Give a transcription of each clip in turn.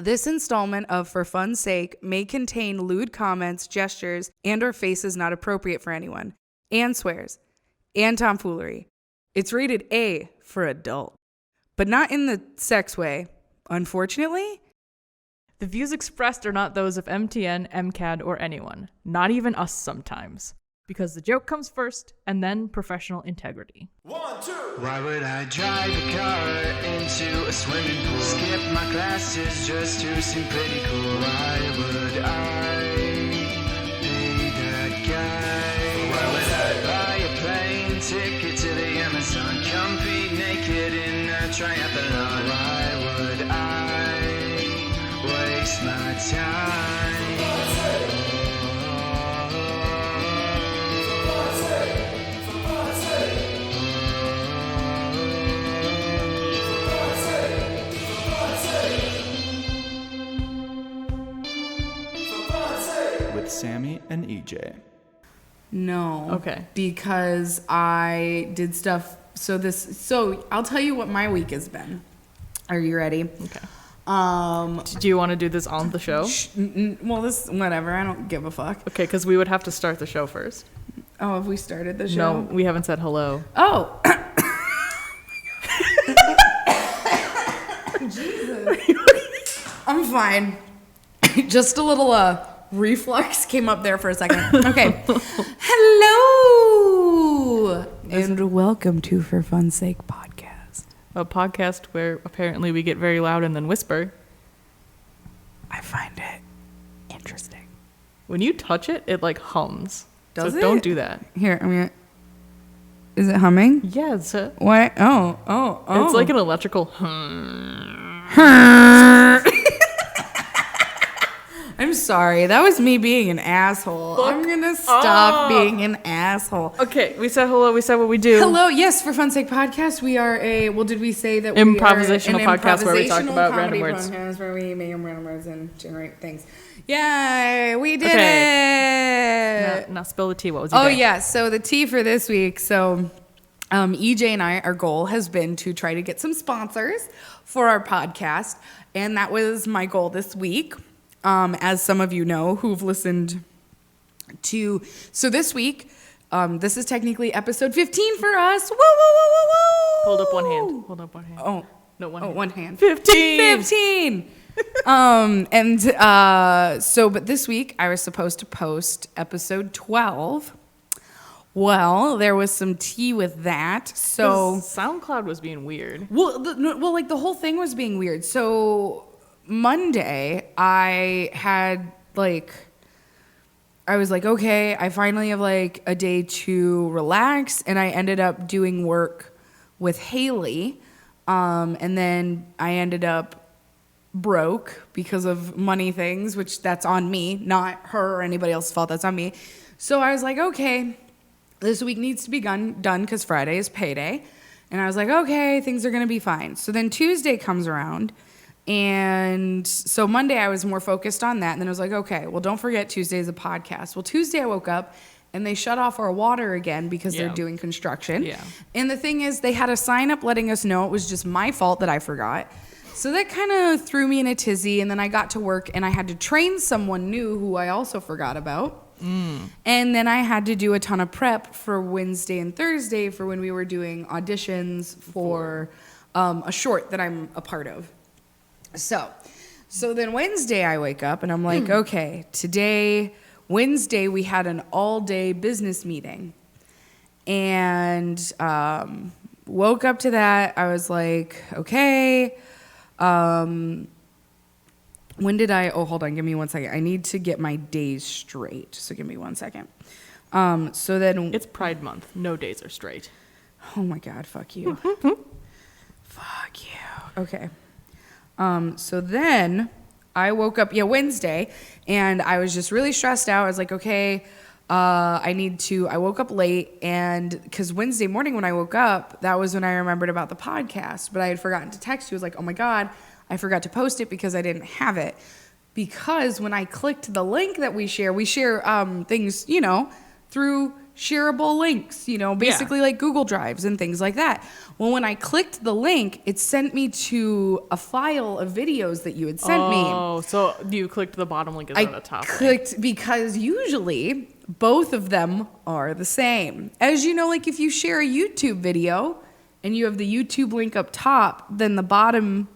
This installment of For Fun's Sake may contain lewd comments, gestures, and or faces not appropriate for anyone, and swears, and tomfoolery. It's rated A for adult, but not in the sex way, unfortunately. The views expressed are not those of MTN, MCAD, or anyone, not even us sometimes, because the joke comes first and then professional integrity. 1, 2. Why would I drive a car into a swimming pool? Skip my classes just to seem pretty cool. Why would I be that guy? Why would I buy a plane ticket to the Amazon? Compete naked in a triathlon. Why would I waste my time? With Sammy and EJ. No. Okay. Because I did stuff. So I'll tell you what my week has been. Are you ready? Okay. Do you want to do this on the show? Well, whatever. I don't give a fuck. Okay, because we would have to start the show first. Oh, have we started the show? No, we haven't said hello. Oh. Jesus. I'm fine. Just a little reflux came up there for a second. Okay. Hello. And welcome to For Fun's Sake podcast. A podcast where apparently we get very loud and then whisper. I find it interesting. When you touch it, it like hums. Does so it? Don't do that. Here, I'm gonna. Is it humming? Yeah, it's What? Oh. It's like an electrical I'm sorry. That was me being an asshole. I'm gonna stop being an asshole. Okay, we said hello. We said what we do. Hello, yes, For Fun's Sake podcast. We are did we say that Improvisational we are an podcast where we talk improvisational about comedy random words. podcast where we make random words and generate things. Yay, we did it. Now spill the tea. What was your day? Yeah, so the tea for this week. So EJ and I, our goal has been to try to get some sponsors for our podcast. And that was my goal this week. As some of you know who've listened to. So this week, this is technically episode 15 for us. Woo, woo, woo, woo, woo. Hold up one hand. Hold up one hand. Oh. No, one Oh, hand. one hand. 15. But this week I was supposed to post episode 12. Well, there was some tea with that. So SoundCloud was being weird. Like the whole thing was being weird. So Monday I was like, okay, I finally have like a day to relax, and I ended up doing work with Haley. And then I ended up broke because of money things, which that's on me, not her or anybody else's fault. That's on me. So I was like, okay, this week needs to be done because Friday is payday. And I was like, okay, things are going to be fine. So then Tuesday comes around. And so Monday I was more focused on that. And then I was like, okay, well, don't forget Tuesday's a podcast. Well, Tuesday I woke up and they shut off our water again because they're doing construction. Yeah. And the thing is, they had a sign up letting us know it was just my fault that I forgot. So that kind of threw me in a tizzy. And then I got to work and I had to train someone new who I also forgot about. And then I had to do a ton of prep for Wednesday and Thursday for when we were doing auditions for a short that I'm a part of. So then Wednesday I wake up and I'm like, okay, Wednesday we had an all-day business meeting. And woke up to that. I was like, okay. When did hold on, give me 1 second. I need to get my days straight. So give me 1 second. So then It's Pride Month. No days are straight. Oh my God, fuck you. Fuck you. Okay. So then I woke up, Wednesday, and I was just really stressed out. I was like, okay, I woke up late, and because Wednesday morning when I woke up, that was when I remembered about the podcast, but I had forgotten to text you. I was like, oh my God, I forgot to post it because I didn't have it. Because when I clicked the link that we share things, through shareable links, basically like Google Drives and things like that. Well, when I clicked the link, it sent me to a file of videos that you had sent me. Oh, so you clicked the bottom link instead of the top link. Clicked because usually both of them are the same. As you know, like if you share a YouTube video and you have the YouTube link up top, then the bottom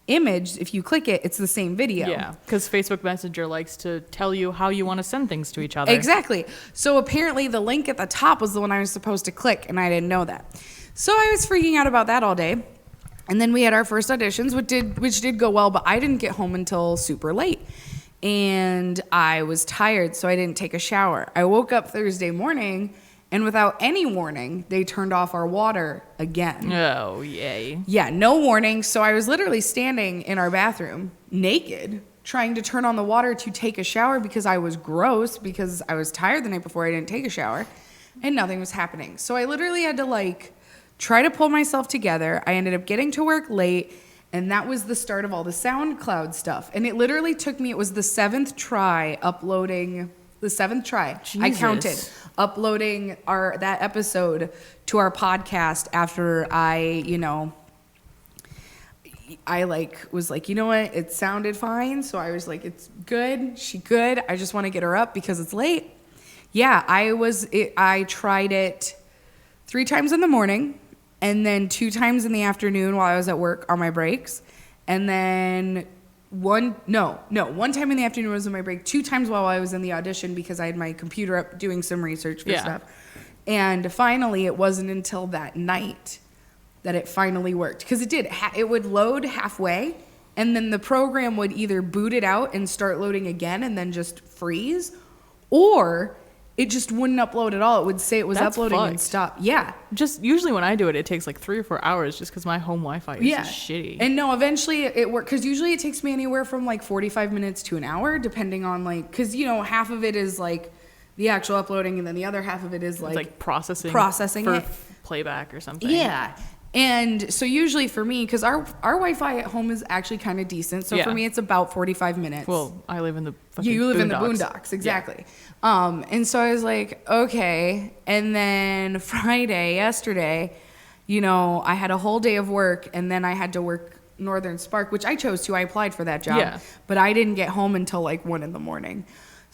image, if you click it, it's the same video. Yeah, because Facebook Messenger likes to tell you how you want to send things to each other. Exactly. So apparently the link at the top was the one I was supposed to click, and I didn't know that. So I was freaking out about that all day. And then we had our first auditions, which did go well, but I didn't get home until super late. And I was tired, so I didn't take a shower. I woke up Thursday morning, and without any warning, they turned off our water again. Oh, yay. Yeah, no warning. So I was literally standing in our bathroom, naked, trying to turn on the water to take a shower because I was gross, because I was tired the night before I didn't take a shower, and nothing was happening. So I literally had to try to pull myself together. I ended up getting to work late, and that was the start of all the SoundCloud stuff. And it literally took me, it was the seventh try uploading, I counted, uploading that episode to our podcast after I was like, you know what, it sounded fine. So I was like, it's good, she good. I just want to get her up because it's late. Yeah, I tried it 3 times in the morning, and then 2 times in the afternoon while I was at work on my breaks. And then one time in the afternoon was on my break, 2 times while I was in the audition because I had my computer up doing some research for stuff. And finally, it wasn't until that night that it finally worked. Because it would load halfway, and then the program would either boot it out and start loading again and then just freeze, or it just wouldn't upload at all. It would say it was uploading and stop. Yeah. Just usually when I do it, it takes like 3 or 4 hours just because my home Wi-Fi is shitty. And no, eventually it worked, because usually it takes me anywhere from 45 minutes to an hour, depending on because half of it is the actual uploading, and then the other half of it is processing for it. Playback or something. Yeah. And so usually for me, because our Wi-Fi at home is actually kind of decent, so for me it's about 45 minutes. Well, I live in the fucking You live in the boondocks, exactly. Yeah. And so I was like, okay. And then yesterday, I had a whole day of work, and then I had to work Northern Spark, which I chose to. I applied for that job, but I didn't get home until 1 in the morning.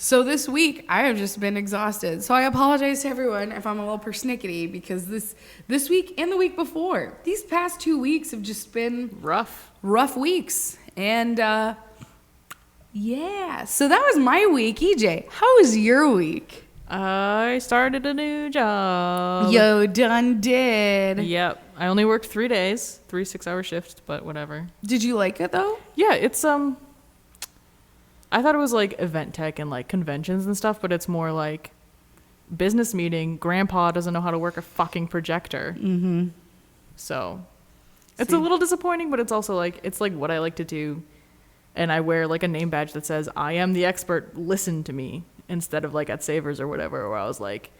So this week, I have just been exhausted. So I apologize to everyone if I'm a little persnickety, because this week and the week before, these past 2 weeks have just been rough weeks. And yeah, so that was my week. EJ, how was your week? I started a new job. Yo, done did. Yep. I only worked 3 days, 3 6-hour shifts, but whatever. Did you like it though? Yeah, it's I thought it was event tech and conventions and stuff, but it's more business meeting. Grandpa doesn't know how to work a fucking projector. Mm-hmm. So it's a little disappointing, but it's also it's what I like to do. And I wear a name badge that says, I am the expert, listen to me, instead of at Savers or whatever, where I was like,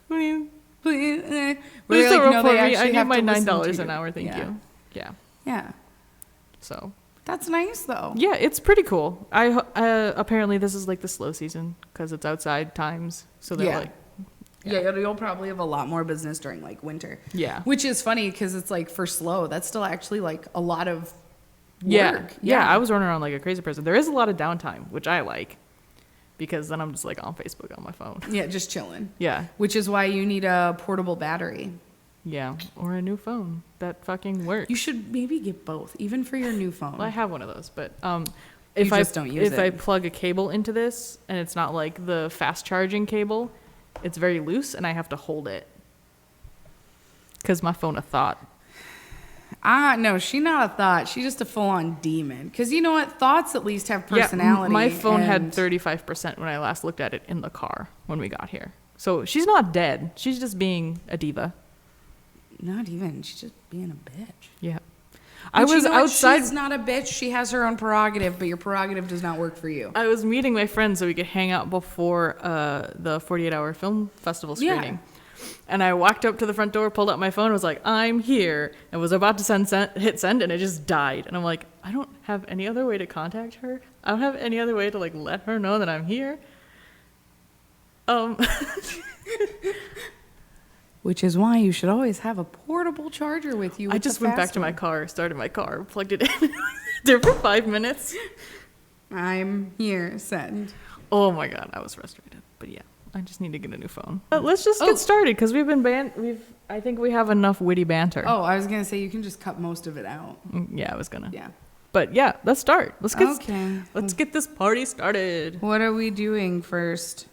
please don't work for me. I need my $9 an hour. Thank you. Yeah. Yeah. So. That's nice, though. Yeah, it's pretty cool. Apparently this is the slow season because it's outside times. So they're you'll probably have a lot more business during winter. Yeah, which is funny because it's for slow. That's still actually a lot of work. Yeah. I was running around like a crazy person. There is a lot of downtime, which I like, because then I'm just on Facebook on my phone. Yeah, just chilling. Yeah, which is why you need a portable battery. Yeah, or a new phone that fucking works. You should maybe get both, even for your new phone. Well, I have one of those, but if I plug a cable into this and it's not the fast charging cable, it's very loose and I have to hold it because my phone a thought. No, she's not a thought. She's just a full-on demon. Because you know what? Thoughts at least have personality. Yeah, my phone had 35% when I last looked at it in the car when we got here. So she's not dead. She's just being a diva. Not even. She's just being a bitch. Yeah. I was outside. She's not a bitch. She has her own prerogative, but your prerogative does not work for you. I was meeting my friends so we could hang out before the 48-hour film festival screening. Yeah. And I walked up to the front door, pulled out my phone, and was like, I'm here, and was about to hit send, and it just died. And I'm like, I don't have any other way to contact her. I don't have any other way to let her know that I'm here. Which is why you should always have a portable charger with you. I just went back to my car, started my car, plugged it in, there for 5 minutes. I'm here, send. Oh my god, I was frustrated. But yeah, I just need to get a new phone. Let's just get started because we've been I think we have enough witty banter. Oh, I was gonna say you can just cut most of it out. Yeah, I was gonna. Yeah. But yeah, let's start. Let's get this party started. What are we doing first?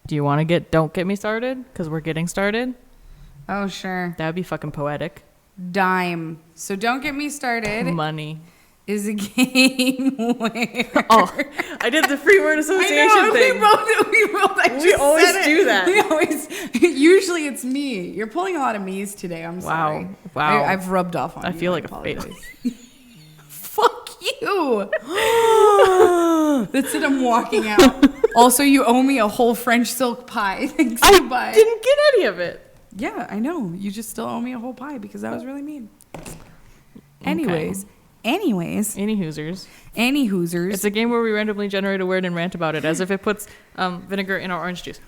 Do you want to don't get me started? Because we're getting started. Oh, sure. That would be fucking poetic. Dime. So don't get me started. Money. Is a game where... Oh, I did the free word association thing. We always do that. We always... Usually it's me. You're pulling a lot of me's today. I'm sorry. Wow. I've rubbed off on you. I feel like apologize. a fail. Fuck you. That's it. I'm walking out. Also, you owe me a whole French silk pie. Thanks. Goodbye. Didn't get any of it. Yeah, I know. You just still owe me a whole pie because that was really mean. Anyways. Any Hoosers. Any Hoosers. It's a game where we randomly generate a word and rant about it as if it puts vinegar in our orange juice.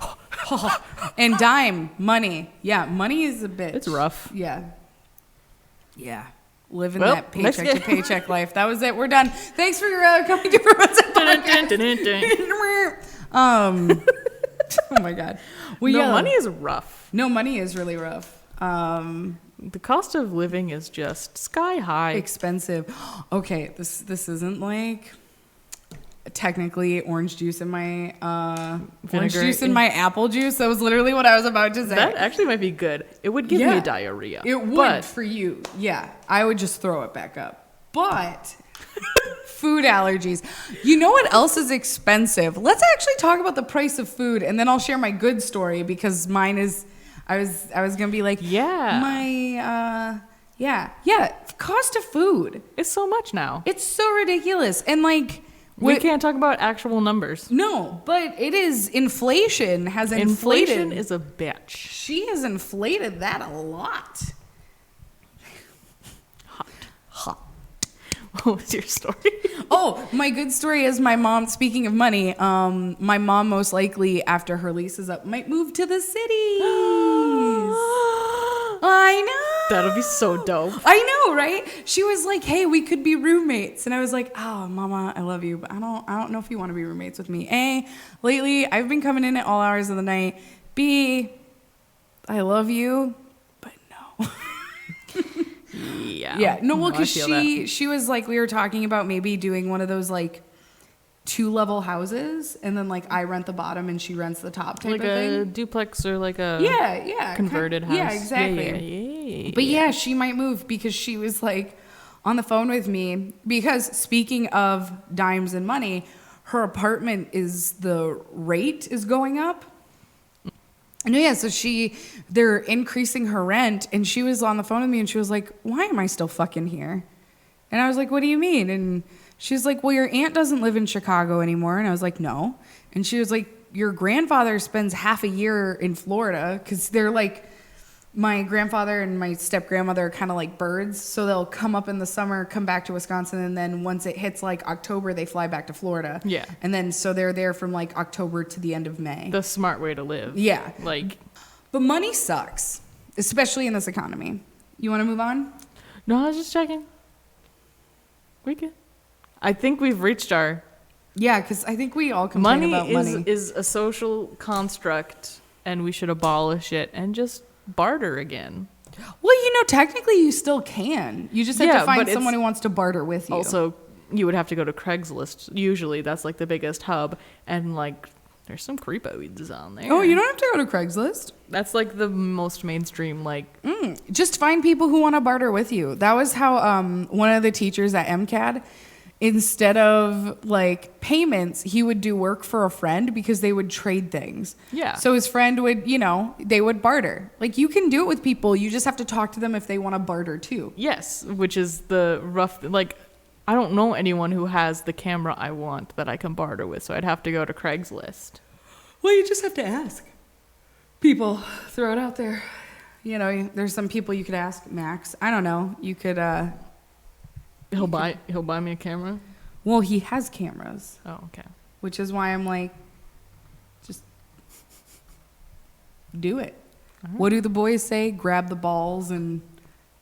And dime. Money. Yeah, money is a bitch. It's rough. Yeah. Yeah. Living Well, that paycheck to paycheck life. That was it. We're done. Thanks for coming to Oh my god. Money is rough. No, money is really rough. The cost of living is just sky high. Expensive. Okay, this isn't like technically orange juice in my orange juice in my apple juice. That was literally what I was about to say. That actually might be good. It would give me diarrhea. It would for you. Yeah. I would just throw it back up. But food allergies. You know what else is expensive? Let's actually talk about the price of food and then I'll share my good story because mine is I was gonna be like, cost of food. It's so much now. It's so ridiculous. And like we can't talk about actual numbers. No, but it is inflation has inflated. Inflation is a bitch. She has inflated that a lot. Hot. What was your story? Oh, my good story is my mom, speaking of money, my mom most likely after her lease is up might move to the cities. I know. That'll be so dope. I know, right? She was like, "Hey, we could be roommates," and I was like, "Oh, Mama, I love you, but I don't know if you want to be roommates with me." A, lately I've been coming in at all hours of the night. B, I love you, but no. Yeah. No, well, because she was like, we were talking about maybe doing one of those like 2-level houses, and then like I rent the bottom and she rents the top type like of thing. Like a duplex or like a converted house. Yeah, exactly. But yeah, she might move because she was like on the phone with me because speaking of dimes and money, her apartment the rate is going up. No, yeah, so they're increasing her rent, and she was on the phone with me, and she was like, "Why am I still fucking here?" And I was like, "What do you mean?" And she's like, "Well, your aunt doesn't live in Chicago anymore." And I was like, "No." And she was like, "Your grandfather spends half a year in Florida," because they're like, my grandfather and my step-grandmother are kind of like birds, so they'll come up in the summer, come back to Wisconsin, and then once it hits like October, they fly back to Florida. Yeah. And then so they're there from like October to the end of May. The smart way to live. Yeah. But money sucks, especially in this economy. You want to move on? No, I was just checking. We good. I think we've reached our... Yeah, because I think we all complain about money. Money is a social construct, and we should abolish it and just barter again. Well, technically you still can. You just have to find someone who wants to barter with you. Also, you would have to go to Craigslist. Usually that's like the biggest hub, and like there's some creepoids on there. Oh, you don't have to go to Craigslist. That's like the most mainstream, like... Just find people who want to barter with you. That was how one of the teachers at MCAD, instead of like payments, he would do work for a friend because they would trade things. Yeah. So his friend would, they would barter. Like you can do it with people. You just have to talk to them if they want to barter too. Yes, which is the rough, like I don't know anyone who has the camera I want that I can barter with, so I'd have to go to Craigslist. Well, you just have to ask people. Throw it out there. There's some people you could ask. Max, I don't know. You could. He'll buy me a camera. Well, he has cameras. Oh, okay. Which is why I'm like, just do it. What do the boys say? Grab the balls and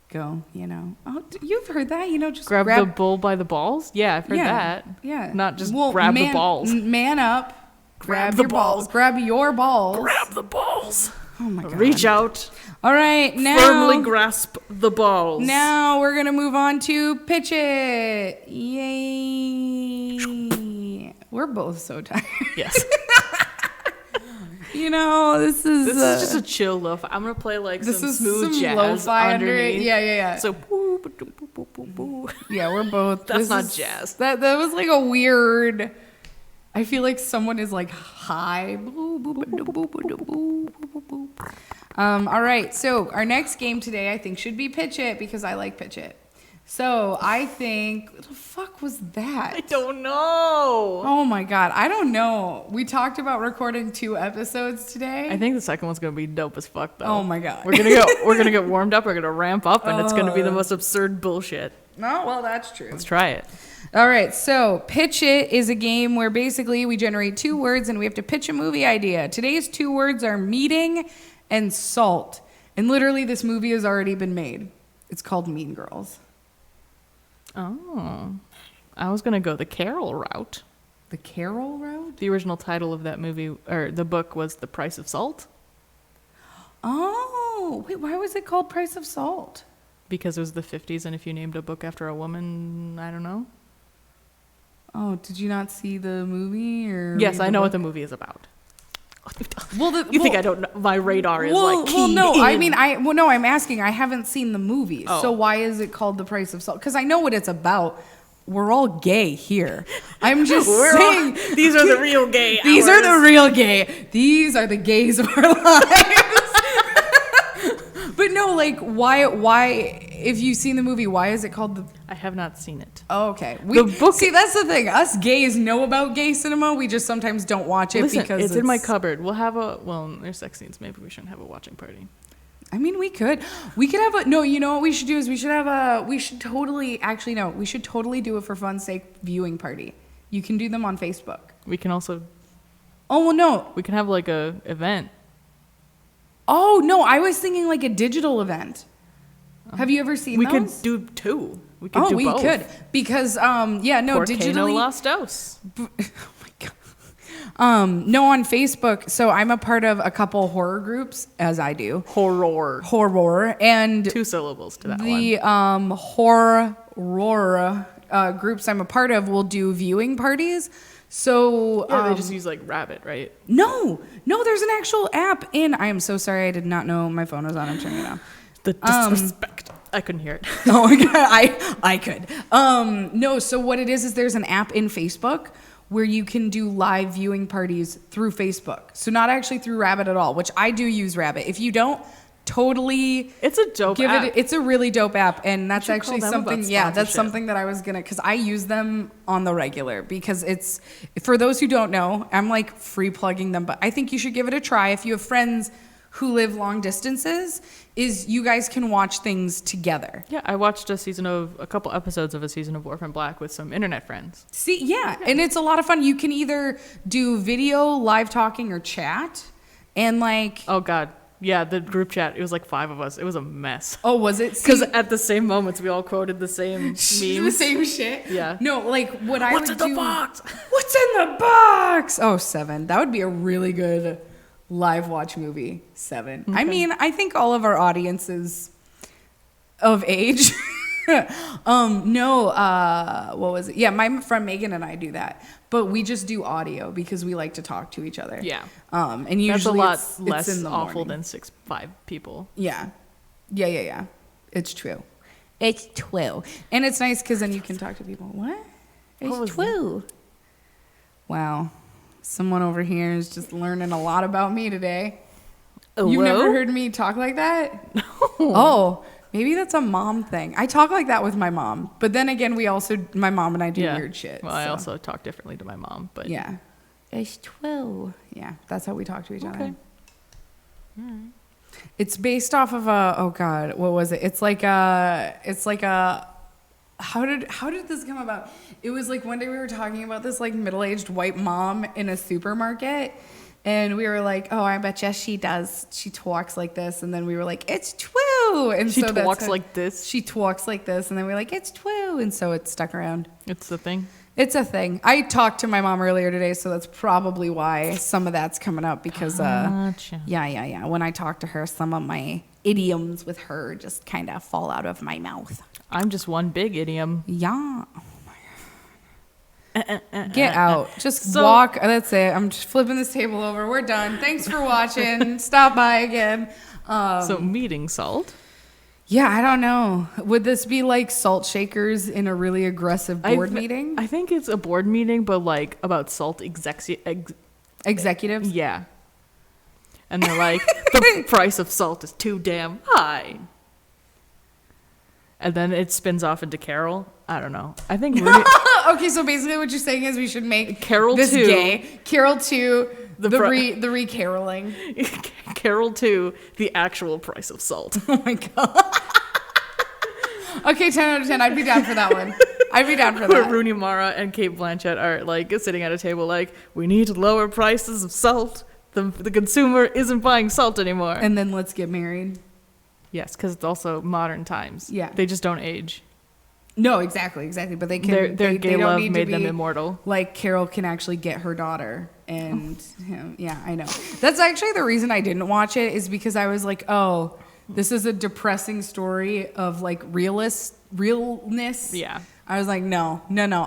go, you know. Oh, you've heard that, you know, just Grab the bull by the balls? Yeah, I've heard that. Yeah. Not just grab the balls. Man up. Grab the your balls. Grab your balls. Grab the balls. Oh my God. Reach out. All right, now. Firmly grasp the balls. Now we're going to move on to pitch it. Yay. We're both so tired. Yes. You know, this is just a chill lo-fi. I'm gonna play like this some is smooth some jazz lo-fi under it. underneath. Yeah. So boo, boo, boo, boo, boo, boo. Yeah, we're both. That's this not is- jazz. That was like a weird. I feel like someone is like high. All right, so our next game today, I think, should be Pitch It because I like Pitch It. So I think, what the fuck was that? I don't know. Oh my God, I don't know. We talked about recording 2 episodes today. I think the second one's gonna be dope as fuck though. Oh my God. We're gonna get warmed up. We're gonna ramp up, and it's gonna be the most absurd bullshit. No, well, that's true. Let's try it. All right, so Pitch It is a game where basically we generate 2 words and we have to pitch a movie idea. Today's 2 words are meeting and salt. And literally this movie has already been made. It's called Mean Girls. Oh, I was gonna go the Carol route. The Carol route? The original title of that movie or the book was The Price of Salt, Oh, wait, why was it called Price of Salt? because it was the 50s, and if you named a book after a woman, I don't know. Oh, did you not see the movie or Yes, read I the know book? what the movie is about. Well, You think I don't know? My radar is like keyed well, no. I in. mean, no. I'm asking. I haven't seen the movie, Oh. so why is it called The Price of Salt? Because I know what it's about. We're all gay here. I'm just saying. These are the real gay. These are the hours. real gay. These are the gays of our lives. But no, like, why? If you've seen the movie, why is it called the? I have not seen it. Oh, okay. The book- See, that's the thing. Us gays know about gay cinema. We just sometimes don't watch it Listen, because it's in my cupboard. We'll have a there's sex scenes. Maybe we shouldn't have a watching party. I mean, we could have a, no, you know what we should do is we should totally do it for fun's sake viewing party. You can do them on Facebook. We can also Oh, well, no. we can have like a event. Oh, no, I was thinking like a digital event. Have you ever seen We those? could do 2. We could do we both. could. Because, digitally. Los Dos. Oh my God. No, on Facebook. So I'm a part of a couple horror groups, as I do. Horror. And 2 syllables to that one. the horror groups I'm a part of will do viewing parties. So Yeah, they just use like Rabbit, right? no, there's an actual app in. I am so sorry, I did not know my phone was on. I'm turning it on. The disrespect. I couldn't hear it. Oh my God, I could. No, so what it is there's an app in Facebook where you can do live viewing parties through Facebook. So not actually through Rabbit at all, which I do use Rabbit. If you don't, totally It's a dope give app. it. It's a really dope app, and that's should actually call them about something. Yeah, that's sponsorship. something that I was gonna, because I use them on the regular. Because it's, for those who don't know, I'm like free plugging them, but I think you should give it a try if you have friends who live long distances. Is you guys can watch things together. Yeah, I watched a couple episodes of a season of Orphan Black with some internet friends. See, yeah, and it's a lot of fun. You can either do video, live talking, or chat, and like. Oh God, yeah, the group chat. It was like 5 of us. It was a mess. Oh, was it? Because at the same moments, we all quoted the same memes. The same shit. Yeah. No, like what I What's would in do. the box? What's in the box? Oh, 7. That would be a really good live watch movie. 7. I mean, I think all of our audience is of age. What was it? Yeah, my friend Megan and I do that, but we just do audio because we like to talk to each other. Yeah. And That's usually a lot it's less in the awful morning. than 5 people. Yeah. It's true. It's true. And it's nice because then you can talk to people. What? What was It's true. Wow. Someone over here is just learning a lot about me today. You've never heard me talk like that? No. Oh, maybe that's a mom thing. I talk like that with my mom. But then again, my mom and I do weird shit. Well, I so. also talk differently to my mom, but Yeah. It's true. Yeah, that's how we talk to each other. Okay. It's based off of oh God, what was it? It's like a how did this come about? It was like one day we were talking about this like middle-aged white mom in a supermarket And we were like, oh, I bet you she does. She talks like this. And then we were like, it's true. And She so that's talks how- like this. She talks like this. And then we were like, it's true. And so it stuck around. It's the thing. It's a thing. I talked to my mom earlier today, so that's probably why some of that's coming up because, Gotcha. yeah. When I talk to her, some of my idioms with her just kind of fall out of my mouth. I'm just one big idiom. Yeah. Get out. Just So- walk. That's it. I'm just flipping this table over. We're done. Thanks for watching. Stop by again. So meeting salt. Yeah, I don't know. Would this be like salt shakers in a really aggressive board meeting? I think it's a board meeting, but like about salt Executives? yeah. And they're like, the price of salt is too damn high. And then it spins off into Carol. I don't know. I think Rooney, Okay, so basically what you're saying is we should make Carol this 2. gay. Carol 2, the pro- re-caroling. Carol 2, the actual price of salt. Oh my god. Okay, 10 out of 10. I'd be down for that one. I'd be down for Where that. Rooney Mara and Kate Blanchett are like sitting at a table like, we need lower prices of salt. The consumer isn't buying salt anymore. And then let's get married. Yes, because it's also modern times. Yeah. They just don't age. No, exactly. But they can. Their they gay don't love need to made them be- immortal. Like Carol can actually get her daughter, and him. Yeah, I know. That's actually the reason I didn't watch it is because I was like, oh, this is a depressing story of like realness. Yeah. I was like, no.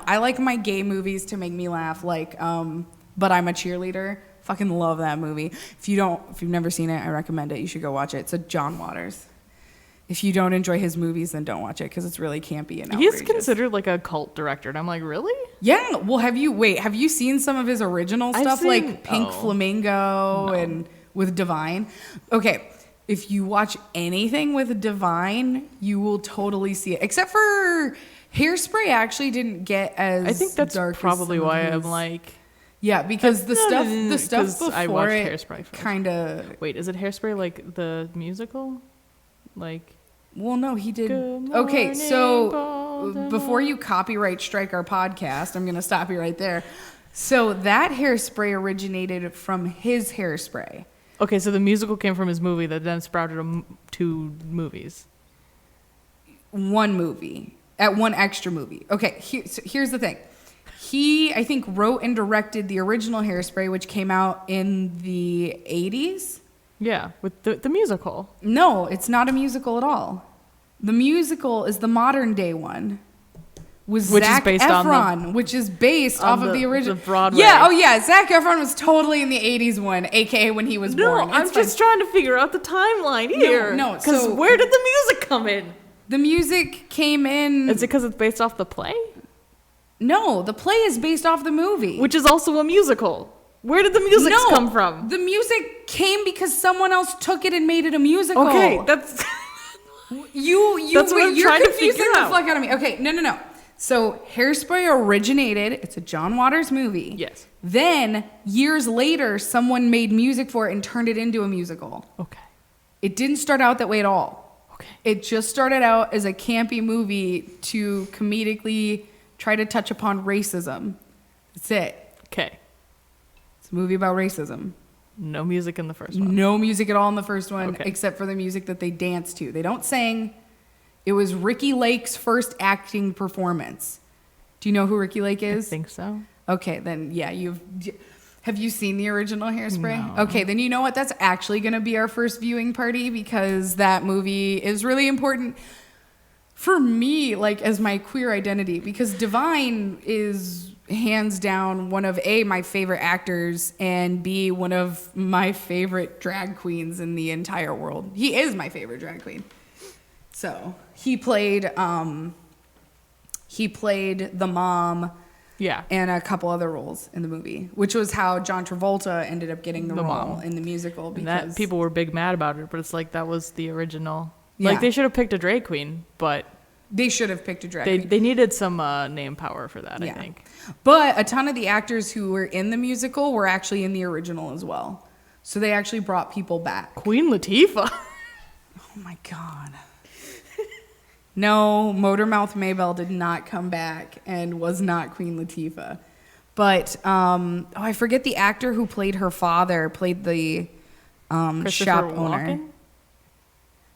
I like my gay movies to make me laugh. Like, but I'm a cheerleader. Fucking love that movie. If you've never seen it, I recommend it. You should go watch it. It's a John Waters. If you don't enjoy his movies, then don't watch it because it's really campy and outrageous. He's considered like a cult director, and I'm like, really? Yeah. Well, have you seen some of his original I've stuff seen- like Pink oh. Flamingo and with Divine? Okay. If you watch anything with Divine, you will totally see it. Except for Hairspray actually didn't get as I think that's dark as probably some of why his- I'm like, Yeah, because the stuff 'cause before I watched it Hairspray first. kind of. wait, is it Hairspray like the musical? Like, Well, no, he did. Good Okay, morning, so Baltimore. before you copyright strike our podcast, I'm going to stop you right there. So that Hairspray originated from his Hairspray. okay, so the musical came from his movie that then sprouted two movies. One movie, at one extra movie. Okay, so here's the thing. He, I think, wrote and directed the original Hairspray, which came out in the 80s. Yeah, with the musical. No, it's not a musical at all. The musical is the modern day one. With Which is Zac based on Efron, which is based on off of the original. the Broadway. Yeah, oh yeah, Zac Efron was totally in the 80s one, aka when he was No, born. I'm just trying to figure out the timeline here. no, Because so- where did the music come in? The music came in. Is it because it's based off the play? No, the play is based off the movie. Which is also a musical. Where did the music come from? The music came because someone else took it and made it a musical. Okay, that's... You That's what I'm you're trying to confusing figure the out. fuck out of me. Okay, no. So Hairspray originated, it's a John Waters movie. Yes. Then years later, someone made music for it and turned it into a musical. Okay. It didn't start out that way at all. Okay. It just started out as a campy movie to comedically try to touch upon racism. That's it. Okay. It's a movie about racism. No music in the first one. No music at all in the first one, Okay. except for the music that they dance to. They don't sing. It was Ricky Lake's first acting performance. Do you know who Ricky Lake I is? think so. Okay, then yeah, have you seen the original Hairspray? No. Okay, then you know what? That's actually going to be our first viewing party because that movie is really important for me, like as my queer identity, because Divine is hands down one of A, my favorite actors, and B, one of my favorite drag queens in the entire world. He is my favorite drag queen. So he played the mom Yeah. and a couple other roles in the movie, which was how John Travolta ended up getting the The role mom. in the musical. And Because that people were big mad about it, but it's like that was the original. Yeah. Like they should have picked a drag queen, but they should have picked a drag they queen. they needed some name power for that, I Yeah. think. But a ton of the actors who were in the musical were actually in the original as well. So they actually brought people back. Queen Latifah. Oh my God. No, Motormouth Maybelle did not come back and was not Queen Latifah. But I forget the actor who played her father, played the shop owner. Walken?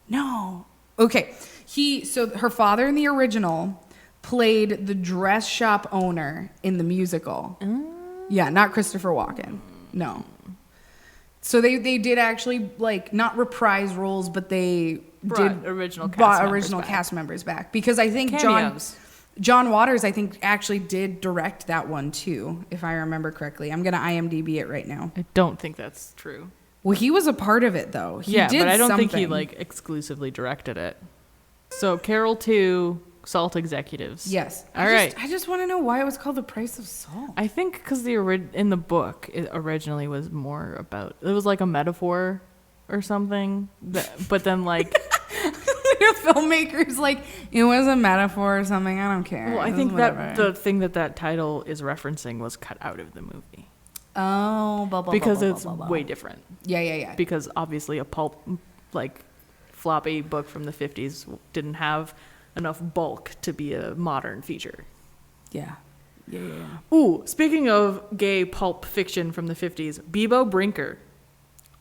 No. Okay. So her father in the original played the dress shop owner in the musical. Yeah, not Christopher Walken. No. So they did actually like not reprise roles, but they Brought did original cast brought members original back. cast members back because I think Cameos. John Waters I think actually did direct that one too, if I remember correctly. I'm gonna IMDb it right now. I don't think that's true. Well, he was a part of it though. He Yeah, did but I don't think he something. like exclusively directed it. So Carol 2, Salt Executives. Yes. All right. I just want to know why it was called The Price of Salt. I think because in the book it originally was more about it was like a metaphor or something, but then like The filmmaker's like, it was a metaphor or something. I don't care. well, I It was think that whatever. the thing that title is referencing was cut out of the movie Oh, blah, blah, because blah, blah, it's blah, blah. way different. Yeah. Because obviously a pulp like floppy book from the 50s didn't have enough bulk to be a modern feature. Yeah. Ooh, speaking of gay pulp fiction from the 50s, Bebo Brinker.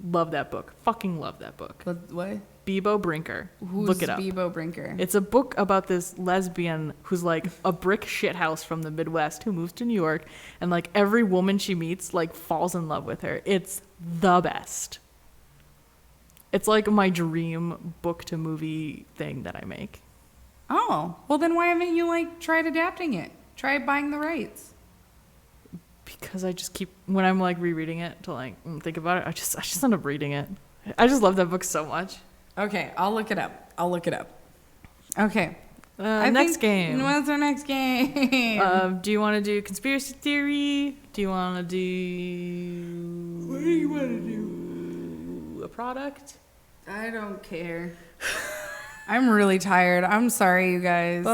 Love that book. Fucking love that book. What? Bebo Brinker. Who's Look it up. Bebo Brinker? It's a book about this lesbian who's like a brick shithouse from the Midwest who moves to New York, and like every woman she meets like falls in love with her. It's the best. It's like my dream book to movie thing that I make. Oh, well then why haven't you like tried adapting it? Try buying the rights. Because I just keep when I'm like rereading it to like think about it, I just end up reading it. I just love that book so much. Okay, I'll look it up. Okay. Next game. What's our next game? Do you want to do conspiracy theory? Do you want to do? What do you want to do? A product? I don't care. I'm really tired. I'm sorry, you guys.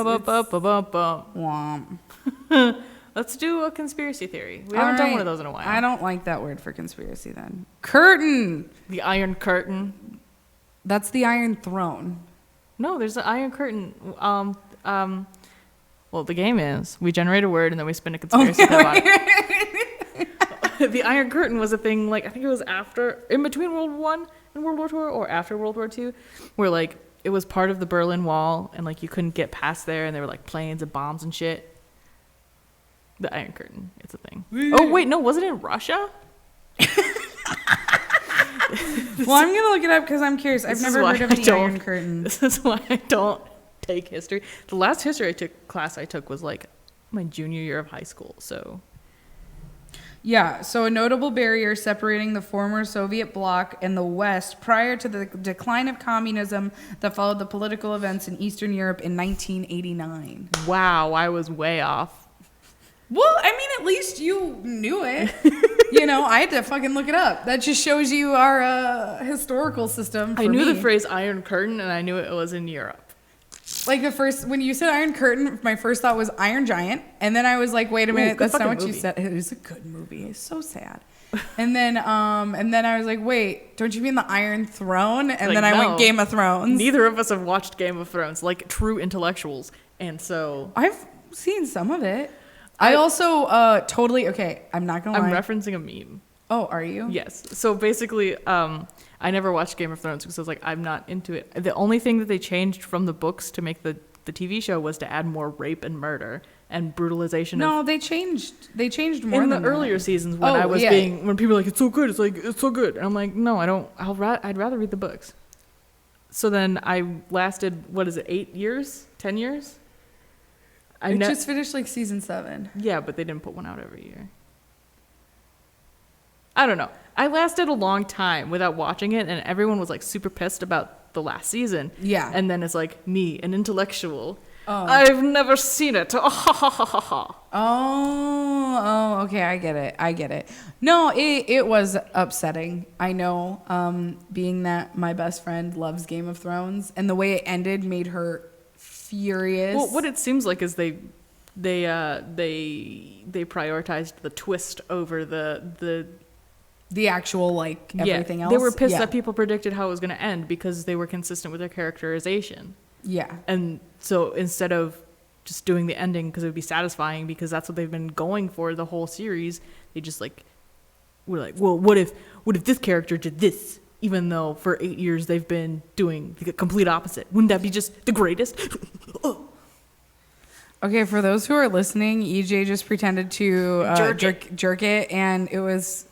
Womp. Let's do a conspiracy theory. We All haven't done right. one of those in a while. I don't like that word for conspiracy then. Curtain. The Iron Curtain. That's the Iron Throne. No, there's the Iron Curtain. Well, the game is we generate a word and then we spin a conspiracy theory on it. The Iron Curtain was a thing, like I think it was in between World War One and World War Two, or after World War Two, where like it was part of the Berlin Wall and like you couldn't get past there, and there were like planes and bombs and shit. The Iron Curtain, it's a thing. Oh wait, no, was it in Russia? Well, I'm gonna look it up because I'm curious. I've This is never why heard of I the don't- Iron Curtain. This is why I don't take history. The last history class I took was like my junior year of high school, so Yeah, so a notable barrier separating the former Soviet bloc and the West prior to the decline of communism that followed the political events in Eastern Europe in 1989. wow, I was way off. Well, I mean, at least you knew it. I had to fucking look it up. That just shows you our historical system. I knew the phrase Iron Curtain, and I knew it was in Europe. Like when you said Iron Curtain, my first thought was Iron Giant, and then I was like, wait a minute, good that's not fucking what you movie. said. It was a good movie. It's so sad. And then I was like, wait, don't you mean the Iron Throne? And Like, then I no. went Game of Thrones. Neither of us have watched Game of Thrones, like true intellectuals, and so I've seen some of it. I also totally okay. I'm not gonna I'm lie. referencing a meme. Oh, are you? Yes. So basically, I never watched Game of Thrones because I was like, I'm not into it. The only thing that they changed from the books to make the TV show was to add more rape and murder and brutalization. No, they changed more in than the that. earlier seasons when I was when people were like, it's so good, it's so good. And I'm like, no, I don't. I'd rather read the books. So then I lasted, 8 years, 10 years? I just finished like season 7. Yeah, but they didn't put one out every year. I don't know. I lasted a long time without watching it, and everyone was like super pissed about the last season. Yeah. And then it's like me, an intellectual. Oh. I've never seen it. Oh, okay, I get it. No, it was upsetting. I know, being that my best friend loves Game of Thrones, and the way it ended made her furious. Well, what it seems like is they prioritized the twist over the actual everything else. They were pissed Yeah. that people predicted how it was going to end because they were consistent with their characterization. Yeah. And so instead of just doing the ending because it would be satisfying because that's what they've been going for the whole series. They just like were like, well, what if this character did this? Even though for 8 years they've been doing the complete opposite. Wouldn't that be just the greatest? Okay, for those who are listening, EJ just pretended to jerk it, and it was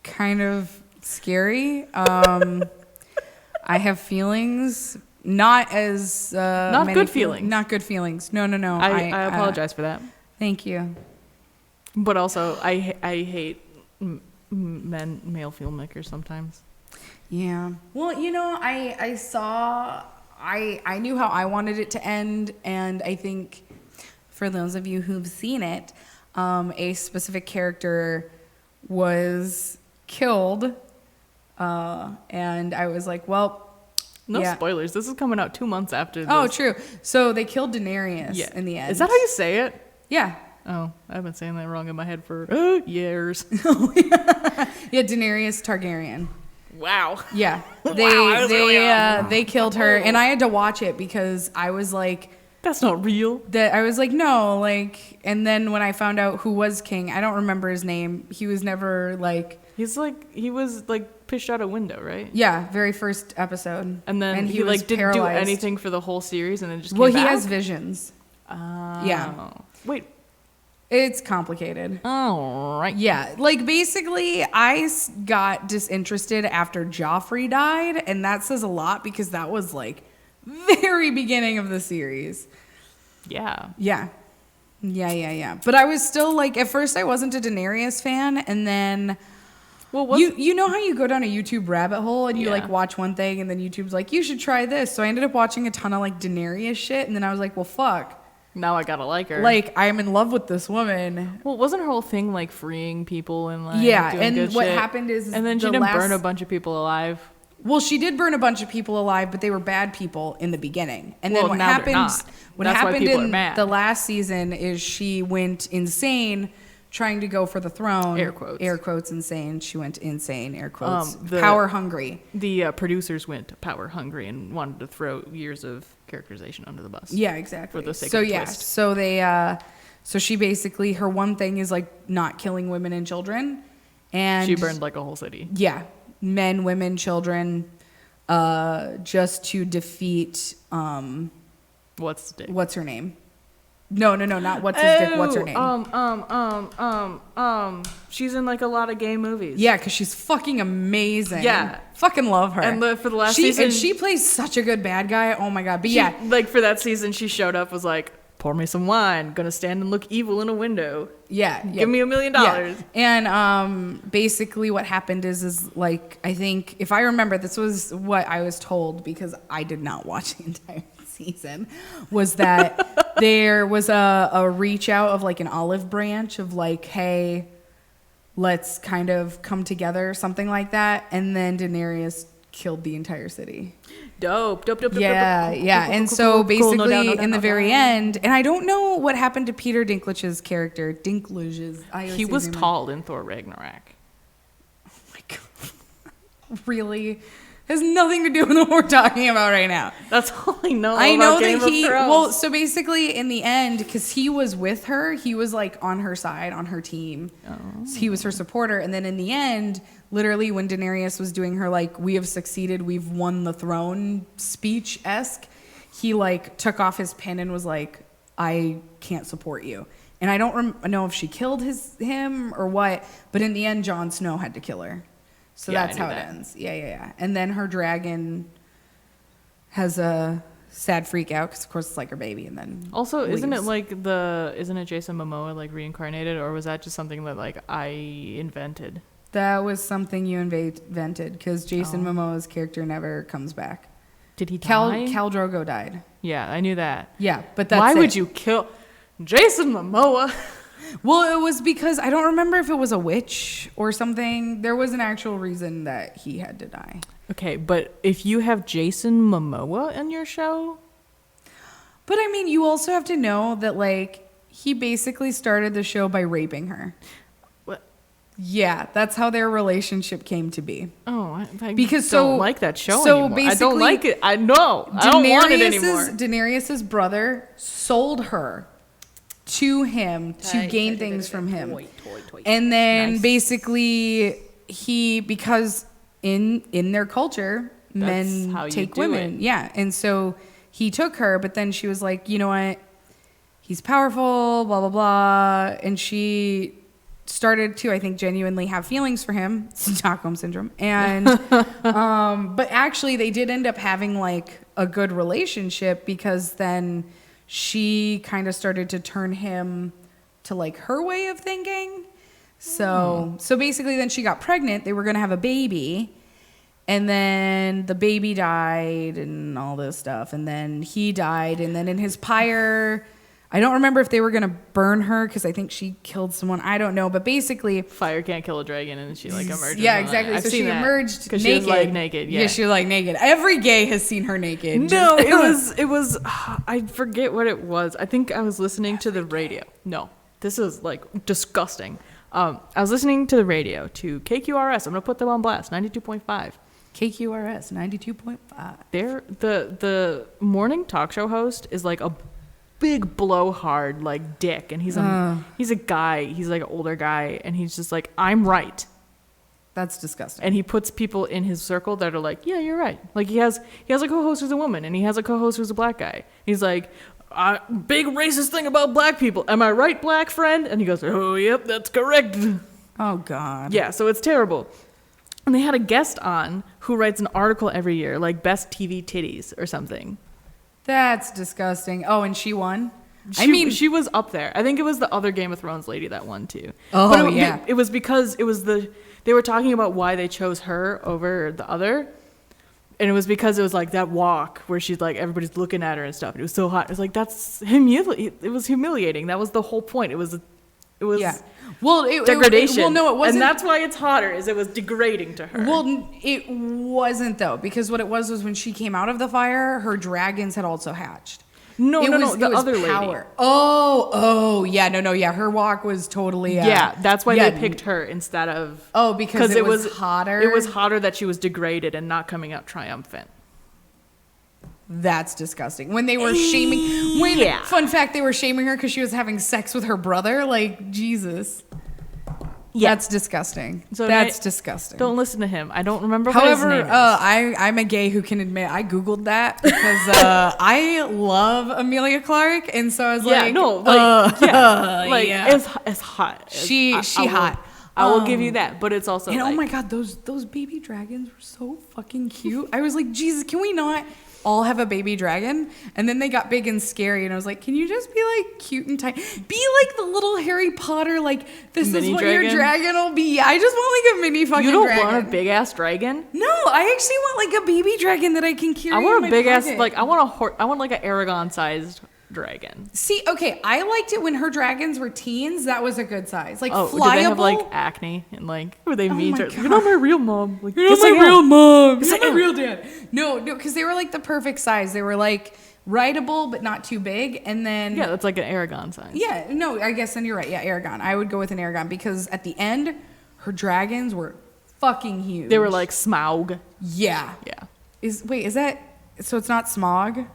kind of scary. I have feelings, not as Not many good feelings. Not good feelings. No. I apologize for that. Thank you. But also, I hate male filmmakers sometimes. Yeah. Well, you know, I knew how I wanted it to end, and I think for those of you who've seen it, a specific character was killed, and I was like, well, No yeah. spoilers. This is coming out 2 months after this. Oh, true. So they killed Daenerys in the end. Is that how you say it? Yeah. Oh, I've been saying that wrong in my head for years. Yeah, Daenerys Targaryen. Wow. Yeah. They killed her, and I had to watch it because I was like, That's not real. no, like, and then when I found out who was king, I don't remember his name. He was never like, He was like pushed out a window, right? yeah, very first episode. And then he was like didn't do paralyzed. anything for the whole series and then just Well, came he back? has visions. Yeah. Wait. It's complicated. All right. Yeah, like basically I got disinterested after Joffrey died, and that says a lot because that was like very beginning of the series. Yeah. Yeah. But I was still like, at first I wasn't a Daenerys fan, and then Well, you know how you go down a YouTube rabbit hole and you Yeah. like watch one thing and then YouTube's like, you should try this. So I ended up watching a ton of like Daenerys shit, and then I was like, well, fuck. now I gotta like her. Like, I'm in love with this woman. Well, wasn't her whole thing like freeing people and like Yeah, doing and good what shit? happened is and then she the didn't last- burn a bunch of people alive. Well, she did burn a bunch of people alive, but they were bad people in the beginning. And then Well, what now they're happened? not. What That's why happened people are in mad. the last season is she went insane, trying to go for the throne. Air quotes. Air quotes. Insane. She went insane. Air quotes. The- Power hungry. The producers went power hungry and wanted to throw years of characterization under the bus. Yeah, exactly. For the sake so of the yeah, twist. so they, so she basically, her one thing is like not killing women and children, and She burned like a whole city. Yeah, men, women, children, just to defeat What's the dick? what's her name? No, not what's his dick. What's her name? She's in like a lot of gay movies. Yeah, because she's fucking amazing. Yeah. Fucking love her. And for the last season, and she plays such a good bad guy. Oh my god. But she- yeah, like for that season, she showed up, was like, pour me some wine, gonna stand and look evil in a window. yeah. Give me $1 million. Yeah. And basically what happened is like, I think if I remember, this was what I was told because I did not watch the entire season, was that there was a reach out of like an olive branch of like, hey, let's kind of come together, something like that. And then Daenerys killed the entire city. Dope. Yeah. And so basically in the very end, and I don't know what happened to Peter Dinklage's character. He was tall in Thor Ragnarok. Oh my god. Really? Has nothing to do with what we're talking about right now. That's all I know. I know about Game that of he, Thrones. well, so basically in the end, because he was with her, he was like on her side, on her team. Oh. So he was her supporter. And then in the end, literally when Daenerys was doing her like, we have succeeded, we've won the throne speech-esque, he like took off his pin and was like, I can't support you. And I don't know if she killed him or what, but in the end, Jon Snow had to kill her. So Yeah, that's I knew how it that. ends. Yeah. And then her dragon has a sad freak out because, of course, it's like her baby. And then Also, isn't it leaves. like isn't it Jason Momoa like reincarnated, or was that just something that like I invented? That was something you invented because Jason Oh. Momoa's character never comes back. Did he Khal die? Drogo died. Yeah, I knew that. Yeah, but that's Why it. would you kill Jason Momoa? Well, it was because I don't remember if it was a witch or something. There was an actual reason that he had to die. Okay, but if you have Jason Momoa in your show, But I mean, you also have to know that like he basically started the show by raping her. what? Yeah, that's how their relationship came to be. Oh, I Because don't so- like that show so anymore. I don't basically, like it. I know. I don't want it anymore. Daenerys's brother sold her to him to gain things from him. And then Nice. basically because in their culture, That's men how you take do women. it. Yeah. And so he took her, but then she was like, you know what? He's powerful, blah, blah, blah. And she started to, I think, genuinely have feelings for him. Stockholm syndrome. And, but actually they did end up having like a good relationship because then she kind of started to turn him to like her way of thinking. So basically then she got pregnant. They were going to have a baby. And then the baby died and all this stuff. And then he died. And then in his pyre, I don't remember if they were going to burn her because I think she killed someone. I don't know. But basically, Fire can't kill a dragon, and she like emerges. yeah, on exactly. that. I've So seen she that. emerged 'Cause naked. she was like naked. Yeah, she was like naked. Every gay has seen her naked. No, it was. I forget what it was. I think I was listening to the radio. No, this is like disgusting. I was listening to the radio to KQRS. I'm gonna put them on blast. 92.5. KQRS 92.5. They're the morning talk show host is like a big blowhard like dick, and he's a guy. He's like an older guy, and he's just like, I'm right. That's disgusting. And he puts people in his circle that are like, yeah, you're right. Like he has a co-host who's a woman, and he has a co-host who's a black guy. He's like, big racist thing about black people. Am I right, black friend? And he goes, oh, yep, that's correct. Oh, God. Yeah, so it's terrible. And they had a guest on who writes an article every year, like best TV titties or something. That's disgusting. Oh, and she won? She was up there. I think it was the other Game of Thrones lady that won too. Oh, but yeah. It was because they were talking about why they chose her over the other. And it was because it was like that walk where she's like, everybody's looking at her and stuff. And it was so hot. It was like, it was humiliating. That was the whole point. It was yeah. Well, degradation. Well, no, it wasn't. And that's why it's hotter, is it was degrading to her. Well, it wasn't, though, because what it was when she came out of the fire, her dragons had also hatched. No, it the was other power. lady. Oh, yeah, yeah. Her walk was totally. Yeah, that's why they picked her instead of. Oh, because it was hotter. It was hotter that she was degraded and not coming out triumphant. That's disgusting. When they were shaming, fun fact, they were shaming her because she was having sex with her brother. Like, Jesus. Yeah. That's disgusting. So that's disgusting. Don't listen to him. I don't remember what his name is. I'm a gay who can admit I Googled that because I love Amelia Clark. And so I was it's hot. She hot. I will give you that, but it's also and like, oh my God, those baby dragons were so fucking cute. I was like, Jesus, can we not all have a baby dragon? And then they got big and scary, and I was like, can you just be like cute and tiny? Be like the little Harry Potter, like this mini is what dragon? your dragon will be. I just want like a mini fucking you don't dragon. want a big ass dragon? No, I actually want like a baby dragon that I can carry. I want in a my big ass pocket. like I want like an Aragon sized dragon. See, okay, I liked it when her dragons were teens. That was a good size, like Oh, flyable. do they have like acne and like were they mean my to? God. You're not my real mom. Like, You're yes, not I my am. real mom. Yes, You're I my am. real dad. No, because they were like the perfect size. They were like rideable but not too big. And then Yeah, that's like an Aragon size. yeah, no, I guess then you're right. Yeah, Aragon. I would go with an Aragon because at the end, her dragons were fucking huge. They were like Smaug. yeah. Yeah. Is that so? It's not smog.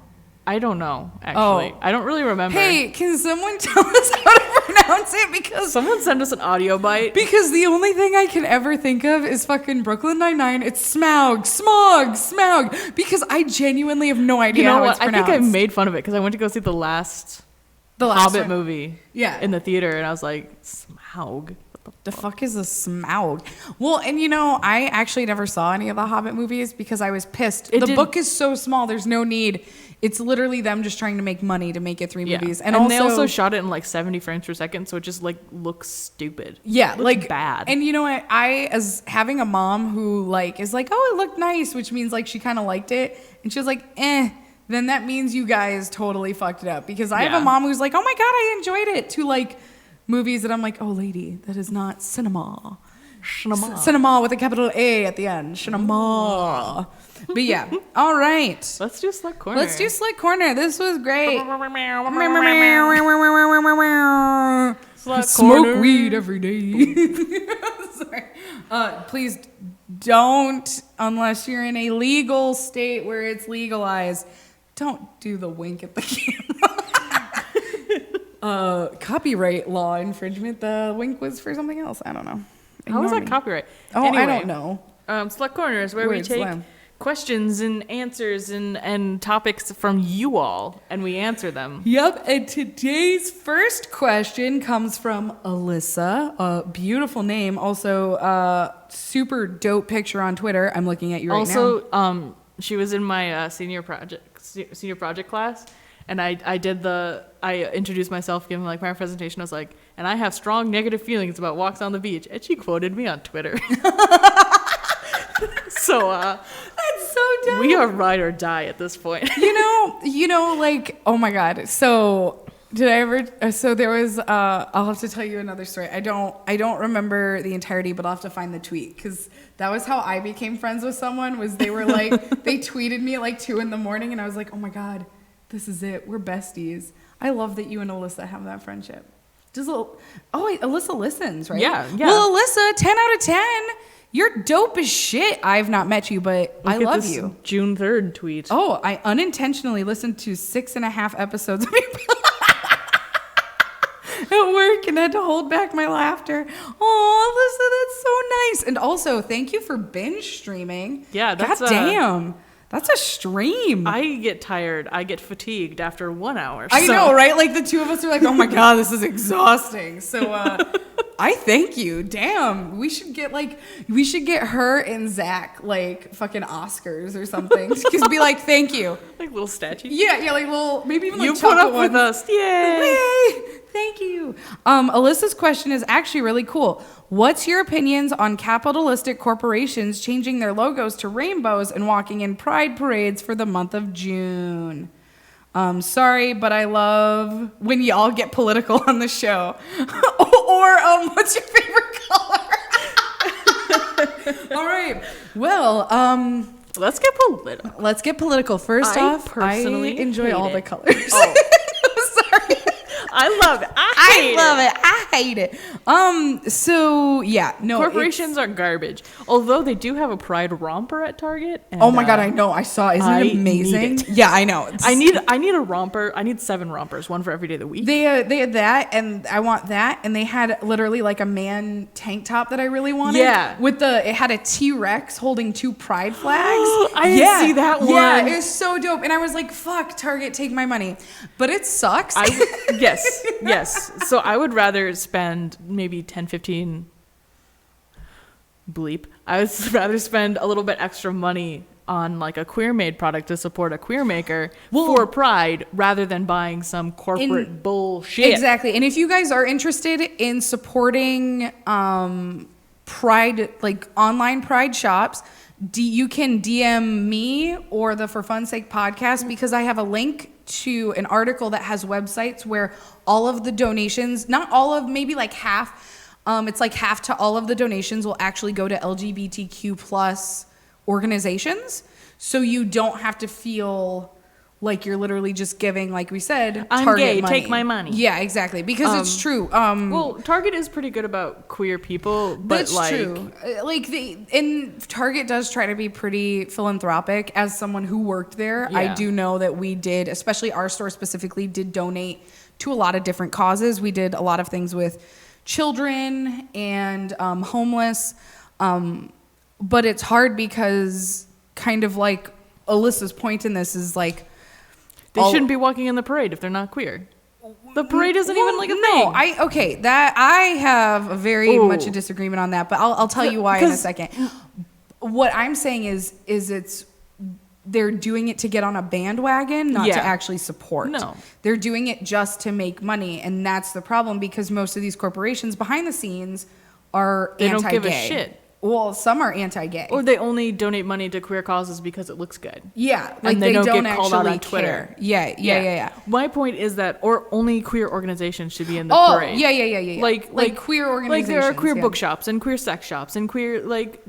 I don't know, actually. Oh. I don't really remember. Hey, can someone tell us how to pronounce it? Because Someone send us an audio bite. Because the only thing I can ever think of is fucking Brooklyn Nine-Nine. It's Smaug. Because I genuinely have no idea You know how what? it's I pronounced. think I made fun of it because I went to go see the last Hobbit movie in the theater, and I was like, Smaug. The fuck is a Smaug? Well, and I actually never saw any of the Hobbit movies because I was pissed. The book is so small. There's no need. It's literally them just trying to make money to make it 3 movies. And they also shot it in like 70 frames per second, so it just like looks stupid. Yeah, Looks like bad. And you know what? I, as having a mom who like is like, oh, it looked nice, which means like she kind of liked it, and she was like, then that means you guys totally fucked it up because I have a mom who's like, oh my God, I enjoyed it, to like movies that I'm like, oh lady, that is not cinema. Cinema with a capital A at the end. Cinema. But yeah, all right. Let's do Slick Corner. Slick Corner. This was great. Slick Smoke Corner. weed every day. Please don't, unless you're in a legal state where it's legalized, don't do the wink at the camera. Copyright law infringement. The wink was for something else. I don't know. How is Ignore that me. copyright? Oh, Anyway, I don't know. Select Corner is where we Word take slam. questions and answers and topics from you all, and we answer them. Yep, and today's first question comes from Alyssa. A beautiful name. Also, super dope picture on Twitter. I'm looking at you right now. Also, she was in my senior project class, and I introduced myself, giving like my presentation. I was like, and I have strong negative feelings about walks on the beach, and she quoted me on Twitter. So That's so dope. we are ride or die at this point. you know, like, oh my God. So did I ever, so there was, I'll have to tell you another story. I don't remember the entirety, but I'll have to find the tweet. Cause that was how I became friends with someone, was they were like, they tweeted me at like 2 a.m. and I was like, oh my God, this is it. We're besties. I love that you and Alyssa have that friendship. Wait, Alyssa listens, right? Yeah. Well, Alyssa, 10 out of 10. You're dope as shit. I've not met you, but I Look at love this you. June 3rd tweet. Oh, I unintentionally listened to 6.5 episodes of you at work and had to hold back my laughter. Oh, Alyssa, that's so nice. And also, thank you for binge streaming. Yeah, that's God damn. That's a stream. I get tired. I get fatigued after 1 hour. I so- know, right? Like the two of us are like, oh my God, this is exhausting. So I thank you. Damn. We should get her and Zach like fucking Oscars or something. Just be like, thank you. Like little statues. Yeah, like little, maybe even like You put chocolate up with ones. us. Yay. Yay! Thank you. Alyssa's question is actually really cool. What's your opinions on capitalistic corporations changing their logos to rainbows and walking in pride parades for the month of June? Sorry, but I love when y'all get political on the show. Or what's your favorite color? All right. Well, Let's get political. let's get political. First I off, personally I enjoy hate all the it. colors. Oh. Sorry. I love it. I love it. I hate it. So yeah, no. Corporations are garbage. Although they do have a pride romper at Target. And, Oh my God, I know. I saw. Isn't I it amazing? need it. Yeah, I know. I need a romper. I need 7 rompers, one for every day of the week. They had that, and I want that, and they had literally like a man tank top that I really wanted. Yeah. It had a T-Rex holding 2 pride flags. I didn't see that one. Yeah, it was so dope, and I was like, "Fuck, Target, take my money," but it sucks. Yes. So I would rather spend maybe 10, 15 bleep. I would rather spend a little bit extra money on like a queer made product to support a queer maker for pride rather than buying some corporate bullshit. Exactly. And if you guys are interested in supporting pride, like online pride shops, you can DM me or the For Fun's Sake podcast, because I have a link to an article that has websites where all of the donations, not all of, maybe like half, it's like half to all of the donations will actually go to LGBTQ plus organizations. So you don't have to feel like you're literally just giving, like we said, I'm Target gay, money. take my money. Yeah, exactly. Because it's true. Well, Target is pretty good about queer people, but That's like true. And Target does try to be pretty philanthropic. As someone who worked there, I Yeah. do know that we did, especially our store specifically, did donate to a lot of different causes. We did a lot of things with children and homeless. But it's hard because kind of like Alyssa's point in this is like, they shouldn't be walking in the parade if they're not queer. The parade isn't even like a thing. I have a very Ooh. much a disagreement on that, but I'll tell you why in a second. What I'm saying is they're doing it to get on a bandwagon, not to Yeah. actually support. No. They're doing it just to make money, and that's the problem, because most of these corporations behind the scenes are They anti-gay. don't give a shit. Well, some are anti-gay. Or they only donate money to queer causes because it looks good. Yeah, like And they don't get actually called out on Twitter. care. Yeah. My point is that only queer organizations should be in the Oh, parade. yeah. Like queer organizations. Like there are queer yeah. bookshops and queer sex shops and queer like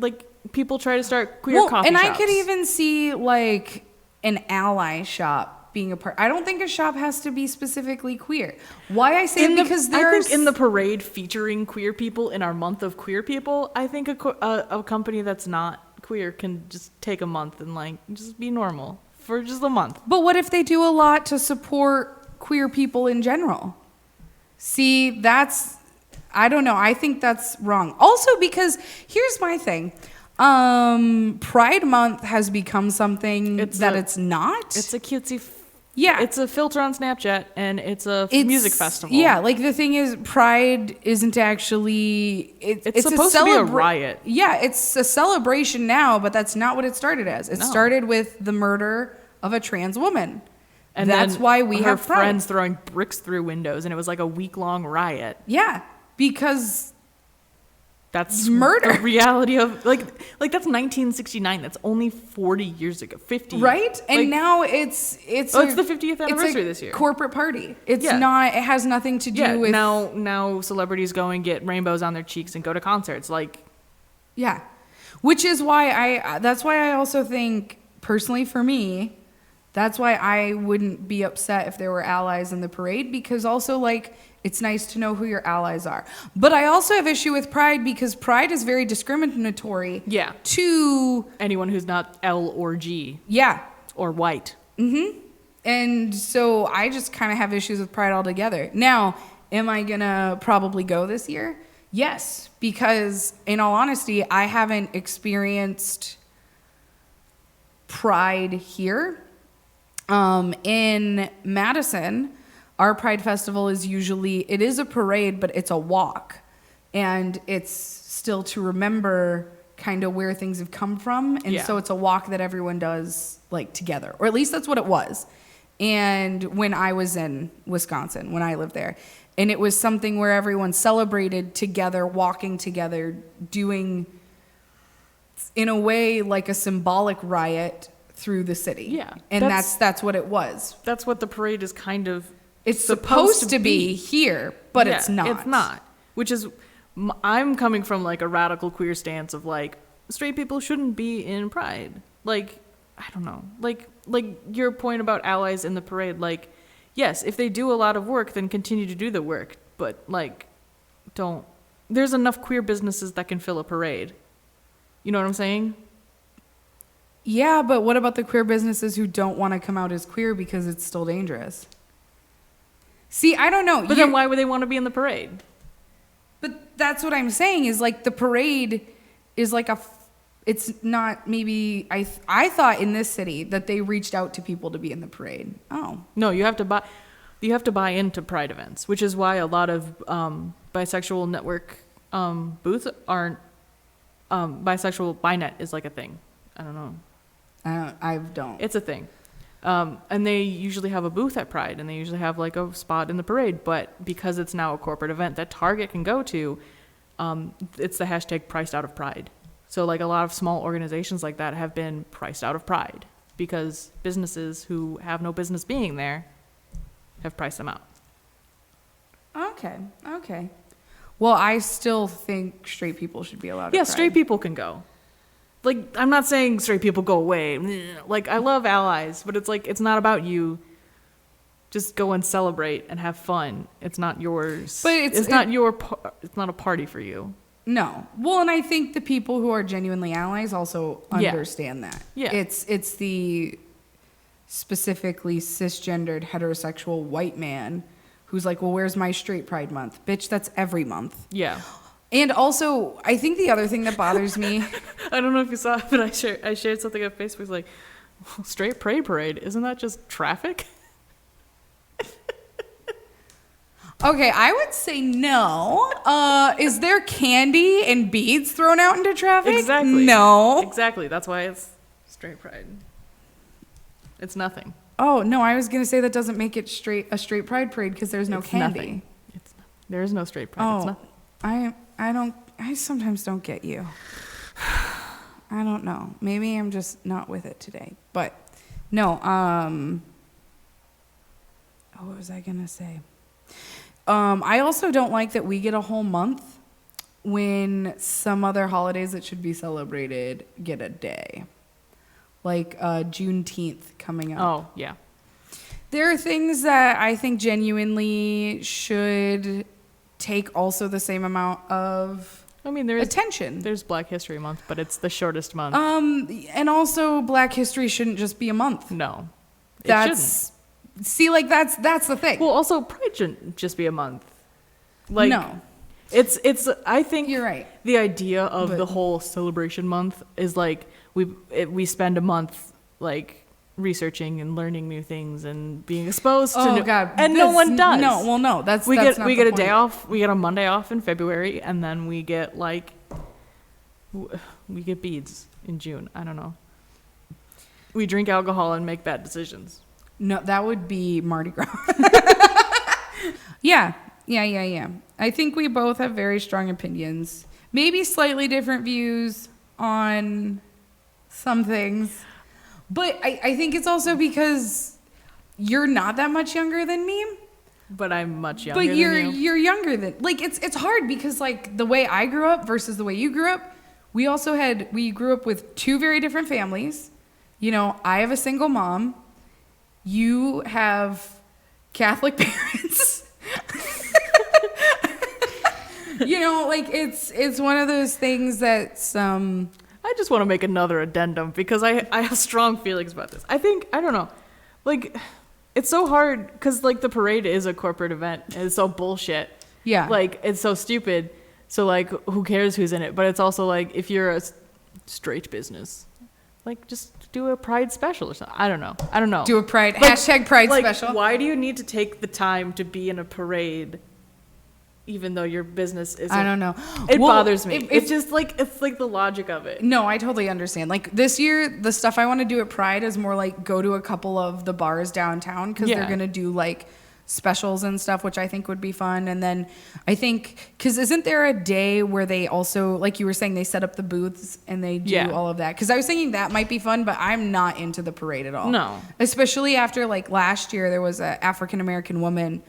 people try to start queer coffee and shops. I could even see like an ally shop, being a part. I don't think a shop has to be specifically queer. Why I say because I think in the parade featuring queer people in our month of queer people, I think a company that's not queer can just take a month and like just be normal for just a month. But what if they do a lot to support queer people in general? See, I don't know. I think that's wrong. Also, because here's my thing. Pride Month has become something it's not. It's a cutesy. Yeah. It's a filter on Snapchat and it's a music festival. Yeah, like the thing is, Pride isn't actually. It's supposed to be a riot. Yeah, it's a celebration now, but that's not what it started as. It started with the murder of a trans woman. And that's why we have Pride. Friends throwing bricks through windows, and it was like a week-long riot. Yeah, because that's murder. The reality of like that's 1969. That's only 40 years ago, 50. Right, and now it's the 50th anniversary this year. Corporate party. It's not. It has nothing to do with now celebrities go and get rainbows on their cheeks and go to concerts. Like, yeah, which is why that's why I also think personally for me. That's why I wouldn't be upset if there were allies in the parade, because also, like, it's nice to know who your allies are. But I also have issue with Pride because Pride is very discriminatory to anyone who's not L or G. Yeah. Or white. Mm-hmm. And so I just kind of have issues with Pride altogether. Now, am I going to probably go this year? Yes, because in all honesty, I haven't experienced Pride here. In Madison, our Pride Festival is it is a parade, but it's a walk. And it's still to remember kind of where things have come from. And so it's a walk that everyone does like together, or at least that's what it was. And when I was in Wisconsin, when I lived there, and it was something where everyone celebrated together, walking together, doing in a way like a symbolic riot through the city. Yeah. And that's what it was. That's what the parade is kind of. It's supposed to be here, but it's not. It's not. Which is, I'm coming from like a radical queer stance of like, straight people shouldn't be in Pride. Like, I don't know. Like your point about allies in the parade, like, yes, if they do a lot of work, then continue to do the work. But like, there's enough queer businesses that can fill a parade. You know what I'm saying? Yeah, but what about the queer businesses who don't want to come out as queer because it's still dangerous? See, I don't know. But then why would they want to be in the parade? But that's what I'm saying is like the parade is like it's not maybe, I thought in this city that they reached out to people to be in the parade. Oh. No, you have to buy into Pride events, which is why a lot of bisexual network booths aren't, bisexual binet is like a thing. I don't know. I don't. It's a thing. And they usually have a booth at Pride, and they usually have like a spot in the parade. But because it's now a corporate event that Target can go to, it's the hashtag priced out of Pride. So like a lot of small organizations like that have been priced out of Pride because businesses who have no business being there have priced them out. Okay. Well, I still think straight people should be allowed to Pride. Straight people can go. Like, I'm not saying straight people go away. Like, I love allies, but it's like, it's not about you. Just go and celebrate and have fun. It's not yours. But it's not a party for you. No. Well, and I think the people who are genuinely allies also understand that. Yeah. It's the specifically cisgendered heterosexual white man who's like, well, where's my straight Pride month? Bitch, that's every month. Yeah. And also, I think the other thing that bothers me... I don't know if you saw it, but I shared something on Facebook. It's like, straight parade, isn't that just traffic? Okay, I would say no. Is there candy and beads thrown out into traffic? Exactly. No. Exactly. That's why it's straight pride. It's nothing. Oh, no, I was going to say that doesn't make it a straight pride parade because there's no candy. Nothing. There is no straight pride. It's nothing. I sometimes don't get you. I don't know. Maybe I'm just not with it today. But no, what was I going to say? I also don't like that we get a whole month when some other holidays that should be celebrated get a day. Like Juneteenth coming up. Oh, yeah. There are things that I think genuinely should take also the same amount of I mean, there's attention. There's Black History Month, but it's the shortest month. And also Black History shouldn't just be a month. No, it That's see, like that's the thing. shouldn't. Well, also Pride shouldn't just be a month. Like, no, it's. I think you're right. The idea of But- the whole celebration month is like we spend a month like researching and learning new things and being exposed to new, God, and no one does. No, well, no, that's we that's get not we the get a point. day off. We get a Monday off in February, and then we get beads in June. I don't know. We drink alcohol and make bad decisions. No, that would be Mardi Gras. Yeah. I think we both have very strong opinions. Maybe slightly different views on some things. But I think it's also because you're not that much younger than me. But I'm much younger But than you. you're younger than, like, it's hard because, like, the way I grew up versus the way you grew up, we grew up with two very different families. You know, I have a single mom. You have Catholic parents. You know, like, it's one of those things that's I just want to make another addendum because I have strong feelings about this. I don't know. Like, it's so hard because, like, the parade is a corporate event and it's so bullshit. yeah. Like, it's so stupid. So, like, who cares who's in it? But it's also, like, if you're a straight business, like, just do a Pride special or something. I don't know. Do a Pride, Like- hashtag Pride like, special. Why do you need to take the time to be in a parade even though your business isn't? I don't know. It Well, bothers me. if- It's just like, it's like the logic of it. No, I totally understand. Like, this year, the stuff I want to do at Pride is more like go to a couple of the bars downtown because Yeah. they're going to do like specials and stuff, which I think would be fun. And then I think, because isn't there a day where they also, like you were saying, they set up the booths and they do Yeah. all of that? Because I was thinking that might be fun, but I'm not into the parade at all. No. Especially after, like, last year, there was an African-American woman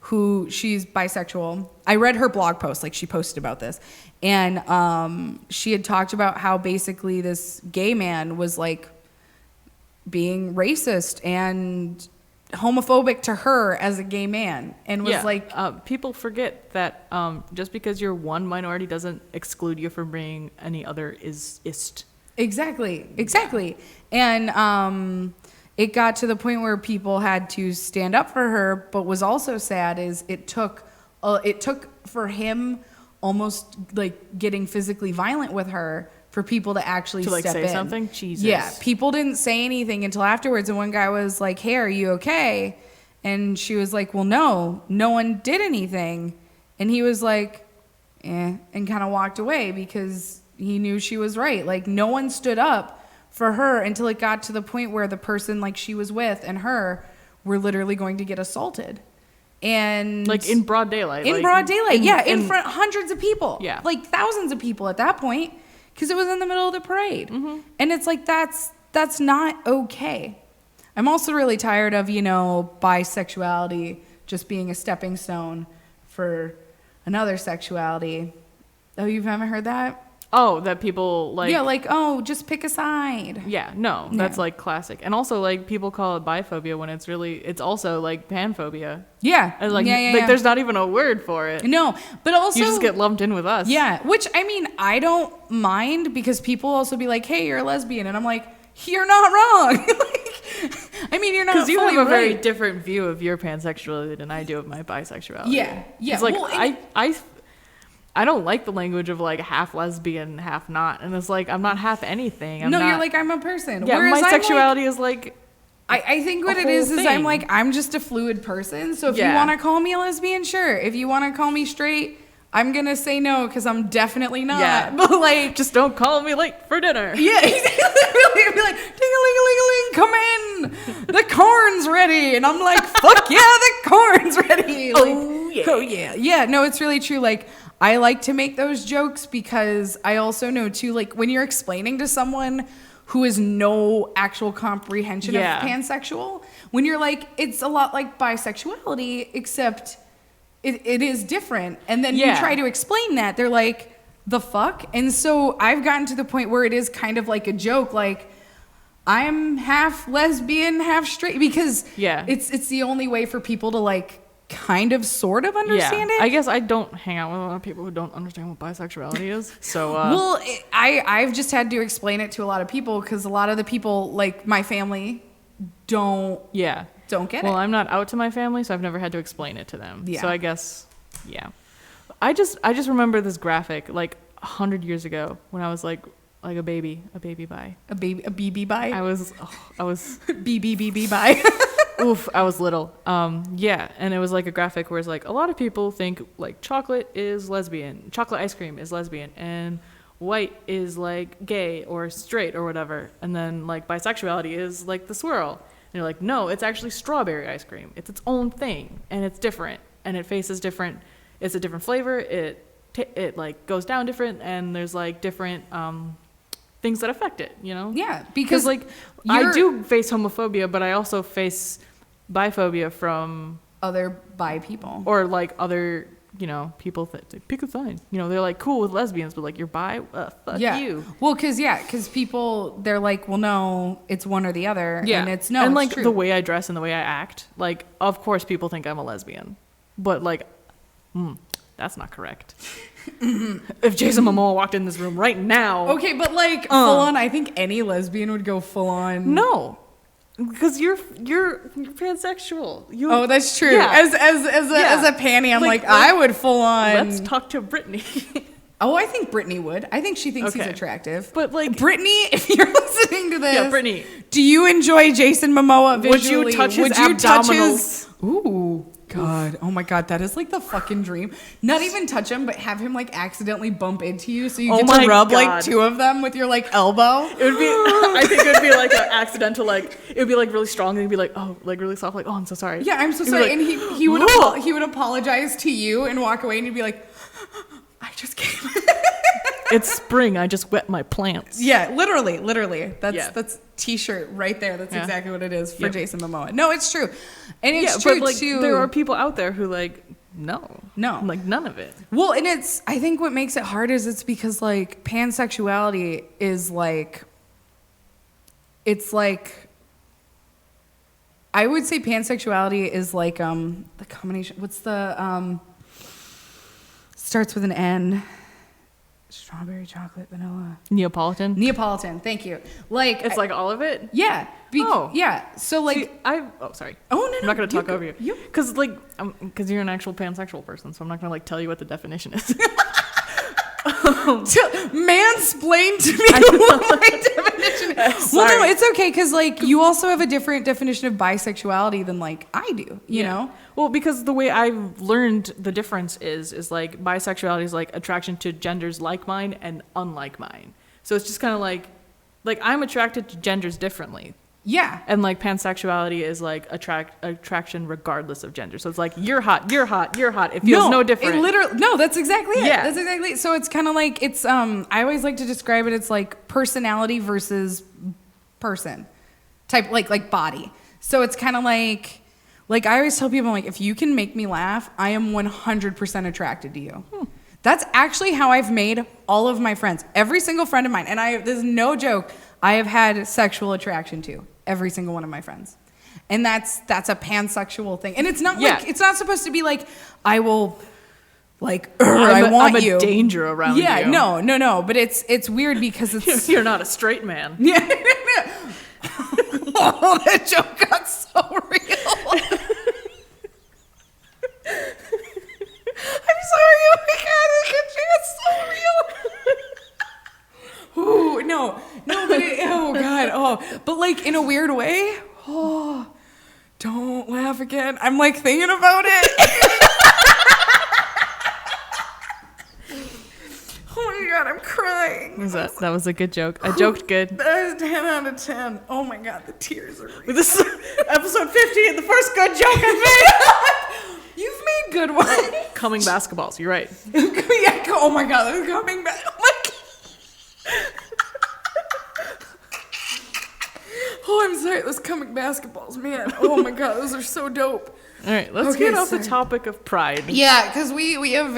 who, she's bisexual. I read her blog post, like she posted about this. And she had talked about how basically this gay man was like being racist and homophobic to her as a gay man and was like, people forget that just because you're one minority doesn't exclude you from being any other ist. exactly. And it got to the point where people had to stand up for her, but was also sad is it took for him almost like getting physically violent with her for people to actually To, like, step say in. something? Jesus. Yeah, people didn't say anything until afterwards, and one guy was like, "Hey, are you okay?" And she was like, "Well, no one did anything," and he was like, and kind of walked away because he knew she was right. Like, no one stood up for her until it got to the point where the person like she was with and her were literally going to get assaulted. And Like, in broad daylight. in like, broad daylight, in in- front hundreds of people, Yeah. like thousands of people at that point, because it was in the middle of the parade. And it's like that's not okay. I'm also really tired of, you know, bisexuality just being a stepping stone for another sexuality. Oh, you haven't heard that? Oh, that people, like... Yeah, like, oh, just pick a side. Yeah, no, that's, like, classic. And also, like, people call it biphobia when it's also, like, panphobia. Yeah. And, like, yeah. like, there's not even a word for it. No, but also... You just get lumped in with us. Yeah, which, I mean, I don't mind because people also be like, hey, you're a lesbian. And I'm like, you're not wrong. Like, I mean, you're not Because you have fully a very right. different view of your pansexuality than I do of my bisexuality. Yeah. It's like, Well, and I don't like the language of, like, half lesbian, half not. And it's like, I'm not half anything. no, you're like, I'm a person. Yeah, Whereas my I'm sexuality is, like... I think what a it is whole I'm thing. like, I'm just a fluid person. So if you Yeah. want to call me a lesbian, sure. If you want to call me straight, I'm going to say no because I'm definitely not. Yeah. But like, Just don't call me late for dinner. yeah, exactly. Really, I'd be like, ding-a-ling-a-ling-a-ling, come in. The corn's ready. And I'm like, fuck yeah, the corn's ready. Like, Oh, yeah. Yeah, no, it's really true. Like, I like to make those jokes because I also know too, like, when you're explaining to someone who has no actual comprehension Yeah. of pansexual, when you're like, it's a lot like bisexuality, except it is different. And then you Yeah. try to explain that, they're like, the fuck? And so I've gotten to the point where it is kind of like a joke, like, I'm half lesbian, half straight, because Yeah. it's the only way for people to like kind of sort of understand it. I guess I don't hang out with a lot of people who don't understand what bisexuality is. So Well, I've just had to explain it to a lot of people because a lot of the people, like my family, don't yeah. get Well, it. I'm not out to my family, so I've never had to explain it to them. Yeah. So I guess, yeah. I just remember this graphic like 100 years ago when I was like a baby bi. A BB bi. I was BB bi. oof, I was little. Yeah, and it was like a graphic where it's like a lot of people think like chocolate is lesbian, chocolate ice cream is lesbian, and white is like gay or straight or whatever, and then like bisexuality is like the swirl. And you're like, no, it's actually strawberry ice cream. It's its own thing, and it's different, and it faces different. It's a different flavor. It like goes down different, and there's like different things that affect it. You know? Yeah, Because like I do face homophobia, but I also face biphobia from other bi people. or like other people that pick a sign. They're like cool with lesbians, but like you're bi, fuck you. Well, because people, they're like, well, no, it's one or the other. Yeah, And it's no, and it's like true. the way I dress and the way I act, like of course people think I'm a lesbian, but like, that's not correct. If Jason Momoa walked in this room right now, Okay, but like full on, I think any lesbian would go full on. no, because you're pansexual. Oh, that's true. Yeah. As a panty, I'm like I would full on. Let's talk to Brittany. Oh, I think Brittany would. I think she thinks he's Okay. attractive. But like, Brittany, if you're listening to this, yeah, Brittany, do you enjoy Jason Momoa visually? would you touch his Would you touch abdominals? his? Ooh, God. Oh my God, that is like the fucking dream. Not even touch him, but have him like accidentally bump into you, so you Oh get my to rub like God. two of them with your like elbow. it would be. I think it would be like an accidental, like it would be like really strong, and it'd be like, oh, like really soft, like, oh, I'm so sorry. Yeah, I'm so You'd be sorry. like, And he would "Whoa." he would apologize to you and walk away, and you'd be like, I just came. It's spring. I just wet my plants. Yeah, literally. Yeah. That's t-shirt right there. That's Yeah. exactly what it is for Yep. Jason Momoa. No, it's true, and it's Yeah, true but like too. there are people out there who like no, like none of it. Well, and I think what makes it hard is it's because like pansexuality is like, it's like, I would say pansexuality is like the combination. What's the starts with an N? Strawberry, chocolate, vanilla. Neapolitan. Thank you. Like It's like all of it. yeah. Yeah. So like See, sorry. oh no, I'm not gonna talk you over you. You Because like, because you're an actual pansexual person, so I'm not gonna like tell you what the definition is. mansplain to me what my definition is. Well, no, it's okay because like you also have a different definition of bisexuality than like I do. You know. Well, because the way I've learned the difference is like bisexuality is like attraction to genders like mine and unlike mine. So it's just kind of like I'm attracted to genders differently. Yeah. And like pansexuality is like attraction regardless of gender. So it's like you're hot. It feels no different. It literally, no, that's exactly it. Yeah. That's exactly it. So it's kind of like it's I always like to describe it. It's like personality versus person type, like body. So it's kind of like I always tell people, like, if you can make me laugh, I am 100% attracted to you. That's actually how I've made all of my friends. Every single friend of mine, and this is no joke, I have had sexual attraction to every single one of my friends. And that's a pansexual thing. And it's not like, it's not supposed to be like, I will, like, I want I'm you. a danger around you. Yeah, no. But it's weird because it's... You're not a straight man. Yeah. Oh, that joke got so real. I'm sorry. Oh my God, that joke got so real. Ooh, no, but oh God, but like in a weird way. Oh, don't laugh again. I'm like thinking about it. Oh my God, I'm crying. That was a good joke. I joked good. That is 10 out of 10. Oh my God, the tears are real. This is episode 15, the first good joke I made. You've made good ones. Coming basketballs, you're right. Yeah, oh my God, they're coming back. Oh my God. Oh, I'm sorry, those coming basketballs, man. Oh my God, those are so dope. All right, let's Okay, get off the sorry. topic of pride. Yeah, because we have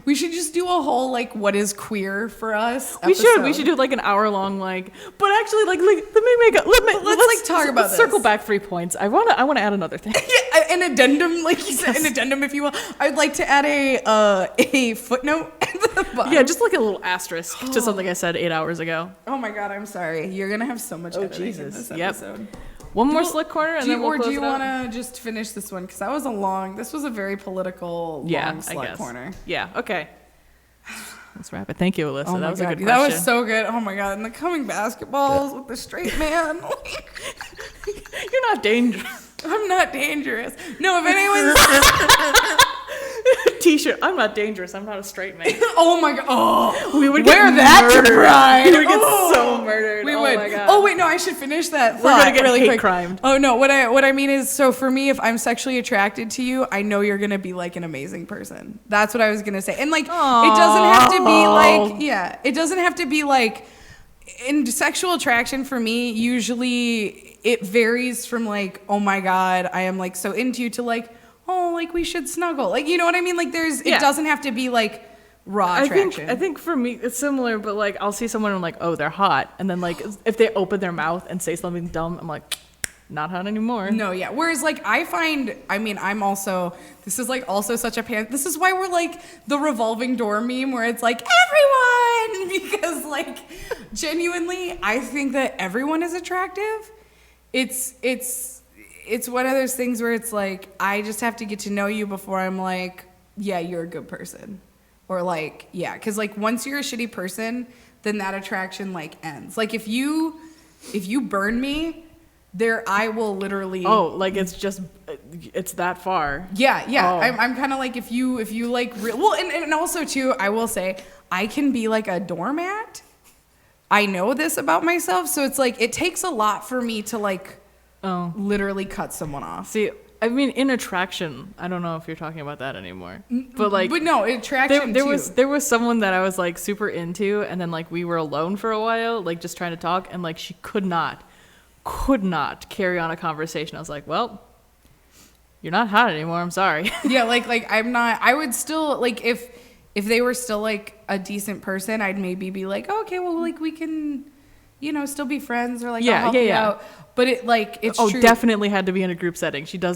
we should just do a whole like what is queer for us. We episode. should do like an hour long but actually let me make a let's talk about this. circle back 3 points. I want to add another thing. Yeah, an addendum, like you said, an addendum, if you will. I'd like to add a footnote at the bottom. Yeah, just like a little asterisk to something I said 8 hours ago. Oh my god, I'm sorry. You're gonna have so much editing in Jesus. this Yep. episode. One more slick corner and then we'll close do you it out. want to just finish this one? Because this was a very political, long I slut guess. corner. Yeah, okay. Let's wrap it. Thank you, Alyssa. Oh that my was god, a good question. that was so good. Oh my god, and the coming basketballs with the straight man. You're not dangerous. I'm not dangerous. No, if anyone's T-shirt. I'm not dangerous. I'm not a straight man. oh my god, oh, We would wear get that to murdered. pride. We would get Oh. so murdered. We oh would. my god. Oh wait, no, I should finish that. We're gonna get really hate quick. crimed. Oh no, what I mean is, so for me, if I'm sexually attracted to you, I know you're gonna be like an amazing person. That's what I was gonna say. And like, it doesn't have to be like, yeah, it doesn't have to be like. In sexual attraction for me, usually it varies from like, oh my god, I am like so into you, to like, oh, like we should snuggle. Like, you know what I mean? Like it doesn't have to be like raw attraction. I think for me it's similar, but like I'll see someone and I'm like, oh, they're hot, and then like if they open their mouth and say something dumb, I'm like, not hot anymore. No, yeah. Whereas like I'm also, this is like also such a this is why we're like the revolving door meme where it's like everyone, because like genuinely I think that everyone is attractive. It's one of those things where it's like I just have to get to know you before I'm like, yeah, you're a good person. Or like, yeah, because like once you're a shitty person, then that attraction like ends. Like if you burn me, I will literally. Oh, like it's that far. Yeah. Oh. I'm kind of like if you like well, and also too, I will say I can be like a doormat. I know this about myself, so it's like it takes a lot for me to like literally cut someone off. See, I mean, in attraction, I don't know if you're talking about that anymore, but like, But no, attraction there too. there was someone that I was like super into, and then like we were alone for a while, like just trying to talk, and like she could not carry on a conversation. I was like, well, you're not hot anymore. I'm sorry. Yeah, like I'm not. I would still like if they were still like a decent person, I'd maybe be like, oh, okay, well, like we can, still be friends, or like I'll help you out. But it's true. Definitely had to be in a group setting. She did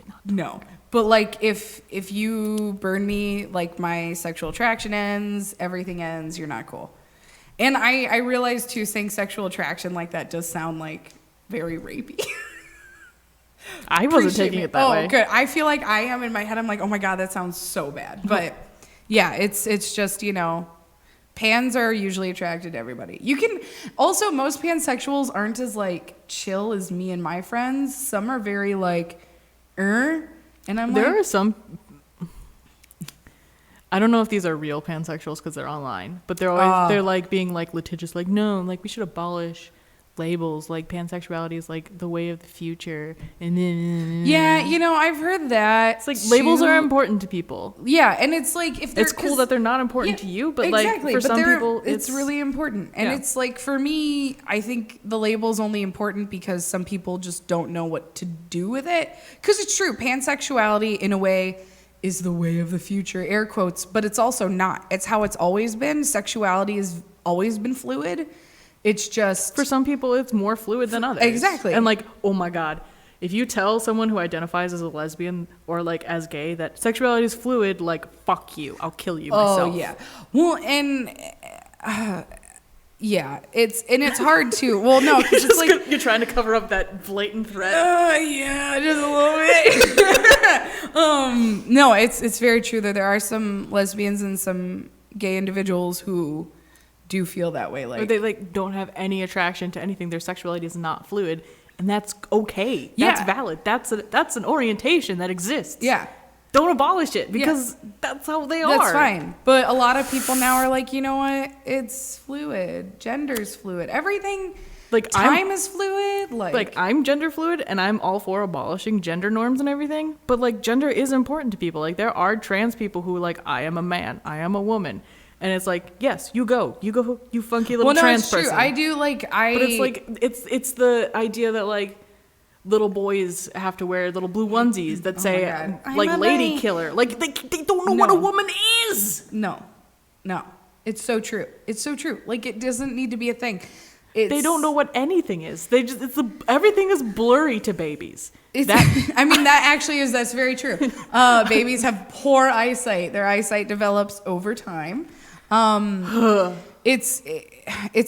not. No, but like if you burn me, like my sexual attraction ends, everything ends. You're not cool. And I realize too, saying sexual attraction like that does sound like very rapey. I wasn't taking it that way. Oh, good. I feel like I am in my head. I'm like, oh my god, that sounds so bad. But yeah, it's just pans are usually attracted to everybody. You can also, most pansexuals aren't as like chill as me and my friends. Some are very like, and I'm There like, are some. I don't know if these are real pansexuals because they're online, but they're like being like litigious, like no, like we should abolish labels, like pansexuality is like the way of the future, and then yeah, I've heard that. it's like labels are important to people. Yeah, and it's like if they're, It's cool that they're not important to you, but like for some people, it's really important. And it's like for me, I think the label's only important because some people just don't know what to do with it. Because it's true, pansexuality in a way is the way of the future, air quotes, but it's also not. It's how it's always been. Sexuality has always been fluid. It's just for some people it's more fluid than others. Exactly. And like, oh my god, if you tell someone who identifies as a lesbian or like as gay that sexuality is fluid, like fuck you, I'll kill you myself. Oh yeah. Well, and yeah, it's hard to. Well, no, because it's like you're trying to cover up that blatant threat. Yeah, just a little bit. No, it's very true that there are some lesbians and some gay individuals who do feel that way, like, or they like don't have any attraction to anything. Their sexuality is not fluid, and that's okay. That's valid. That's an orientation that exists. Yeah. Don't abolish it because that's how they are. That's fine. But a lot of people now are like, you know what? It's fluid. Gender's fluid. Everything. Like time is fluid. Like I'm gender fluid and I'm all for abolishing gender norms and everything. But like gender is important to people. Like there are trans people who like, I am a man, I am a woman. And it's like, yes, you go, you funky little trans person. True. I do like, But it's like, it's the idea that like, little boys have to wear little blue onesies that say God. like I'm a lady bunny. killer. Like they don't know what a No. woman is. No. It's so true. It's so true. Like, it doesn't need to be a thing. They don't know what anything is. Everything is blurry to babies. I mean, that's very true. Babies have poor eyesight. Their eyesight develops over time. It's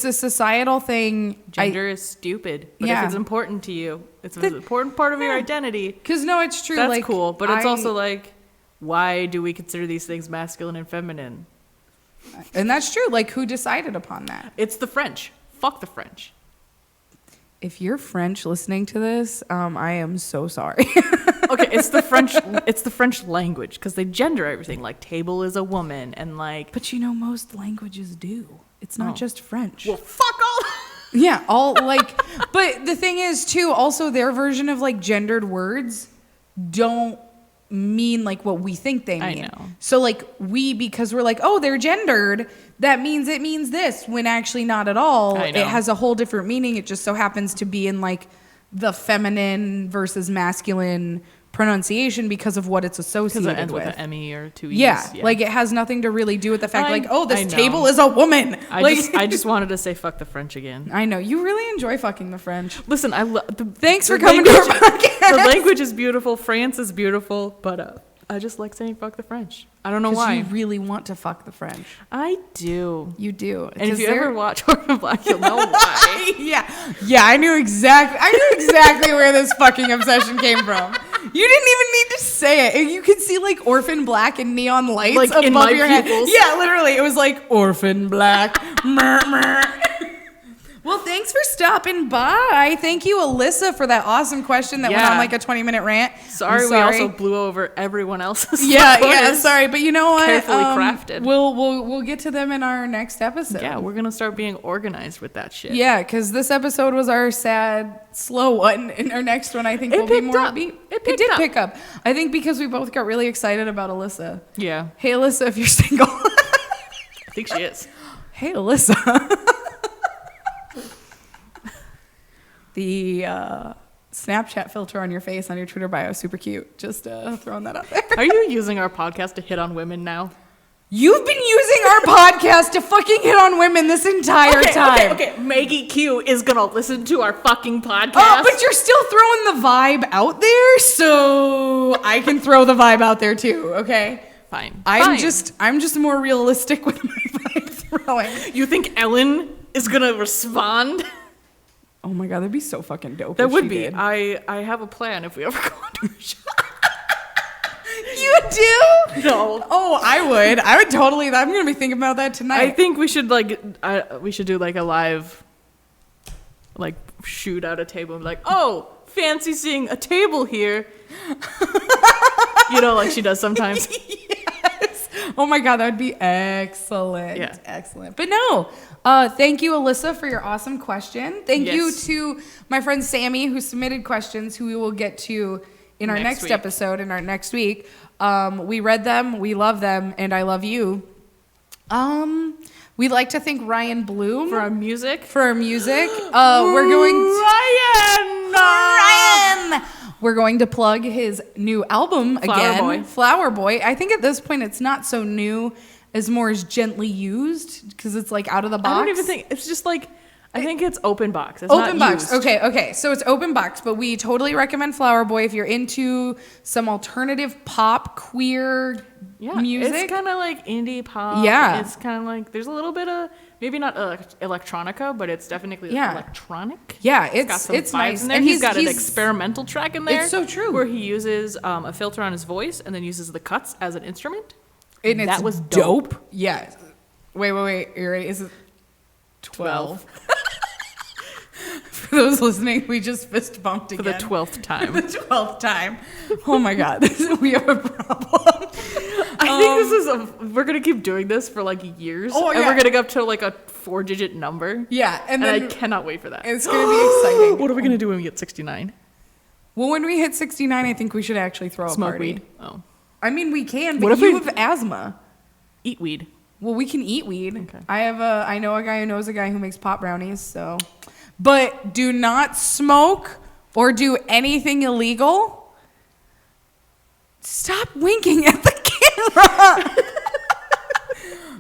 a societal thing. Gender is stupid. But Yeah. if it's important to you, it's an important part of your identity. Because, no, it's true. That's like, cool. But it's also like, why do we consider these things masculine and feminine? And that's true. Like, who decided upon that? It's the French. Fuck the French. If you're French listening to this, I am so sorry. Okay, it's the French. It's the French language because they gender everything. Like table is a woman, and like. But most languages do. It's not just French. Well, fuck all. Yeah, all like. But the thing is, too, also their version of like gendered words don't mean like what we think they mean. I know. So like because we're like, oh, they're gendered, that means it means this, when actually not at all. I know. It has a whole different meaning. It just so happens to be in like the feminine versus masculine pronunciation because of what it's Because associated it ends with with. an M-E or two E's. Yeah, like it has nothing to really do with the fact I like, oh, know. this table is a woman. I just wanted to say fuck the French again. I know you really enjoy fucking the French. Listen, Thanks for coming to our podcast. The language is beautiful. France is beautiful, but I just like saying fuck the French. I don't know why. You really want to fuck the French. I do. You do. And if you ever watch Orphan Black, you'll know why. Yeah, I knew exactly where this fucking obsession came from. You didn't even need to say it. You could see like Orphan Black and neon lights Like above in my your head. pupils. Yeah, literally. It was like Orphan Black. Mer, mer. Well, thanks for stopping by. Thank you, Alyssa, for that awesome question that went on Yeah. like a 20-minute rant. Sorry, I'm we also blew over everyone else's. Yeah, photos. sorry, but you know what? Carefully crafted. We'll get to them in our next episode. Yeah, we're gonna start being organized with that shit. Yeah, because this episode was our sad, slow one, and our next one I think will be picked more up. upbeat. It did picked up. pick up. I think because we both got really excited about Alyssa. Yeah, Hey, Alyssa, if you're single. I think she is. Hey, Alyssa. The Snapchat filter on your face on your Twitter bio is super cute. Just throwing that out there. Are you using our podcast to hit on women now? You've been using our podcast to fucking hit on women this entire time. Okay. Maggie Q is gonna listen to our fucking podcast. Oh, but you're still throwing the vibe out there, so I can throw the vibe out there too, okay? Fine. I'm just more realistic with my vibe throwing. You think Ellen is gonna respond? Oh my god, that'd be so fucking dope. That if would she be. did. I have a plan if we ever go on her show. You do? No. Oh, I would totally. I'm gonna be thinking about that tonight. I think we should do like a live, like shoot out a table and be like, oh, fancy seeing a table here. You know, like she does sometimes. Yes. Oh my god, that would be excellent. Yeah. Excellent. But no, thank you, Alyssa, for your awesome question. Thank you Yes. to my friend Sammy, who submitted questions, who we will get to in our next week. episode, in our next week. We read them, we love them, and I love you. We'd like to thank Ryan Bloom For our music. for our music. We're going to Ryan. We're going to plug his new album again, Flower Boy. I think at this point it's not so new as more as gently used because it's like out of the box. I don't even think it's just like I think it's open box. It's Open not box. used. Okay. So it's open box, but we totally recommend Flower Boy if you're into some alternative pop queer music. It's kind of like indie pop. Yeah. It's kind of like there's a little bit of maybe not electronica, but it's definitely electronic. Yeah, Got some it's vibes nice. in there. And He's got an experimental track in there. It's so true. Where he uses a filter on his voice and then uses the cuts as an instrument. And that it's was dope. Yeah. Wait. You're right. Is it 12? For those listening, we just fist bumped For again. the 12th time. The 12th time. Oh my God. We have a problem. I think we're going to keep doing this for like years. Oh, And yeah. we're going to go up to like a 4-digit number. Yeah. And And then I cannot wait for that. it's going to be exciting. What are we going to do when we get 69? Well, when we hit 69, I think we should actually throw a Smoke party. weed. Oh. I mean, we can, What but if you we- have asthma. Eat weed. Well, we can eat weed. Okay. I know a guy who knows a guy who makes pot brownies, so. But do not smoke or do anything illegal, stop winking at the camera.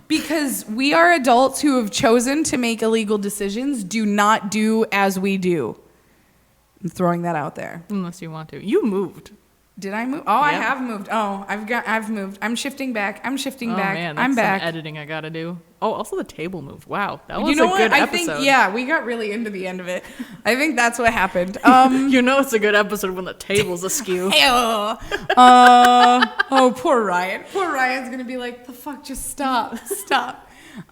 Because we are adults who have chosen to make illegal decisions. Do not do as we do. I'm throwing that out there. Unless you want to. You moved. Did I move? Oh, I Yep. have moved. Oh, I've moved. I'm shifting back. I'm shifting Oh back. man, that's I'm back. some editing I gotta do. Oh, also the table moved. Wow, that was You know a what? good I episode. think we got really into the end of it. I think that's what happened. You know it's a good episode when the table's askew. Oh, poor Ryan. Poor Ryan's gonna be like, the fuck, just stop.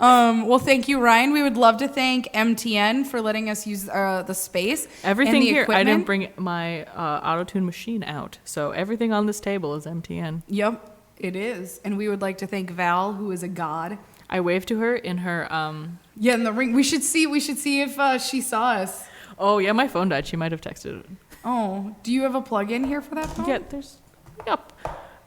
Well, thank you, Ryan. We would love to thank MTN for letting us use the space. Everything and the here, I equipment. didn't bring my auto-tune machine out, so everything on this table is MTN. Yep, it is. And we would like to thank Val, who is a god. I waved to her in her. Yeah, in the ring. We should see if she saw us. Oh yeah, my phone died. She might have texted. Oh, do you have a plug-in here for that phone? Yeah, there's. Yep.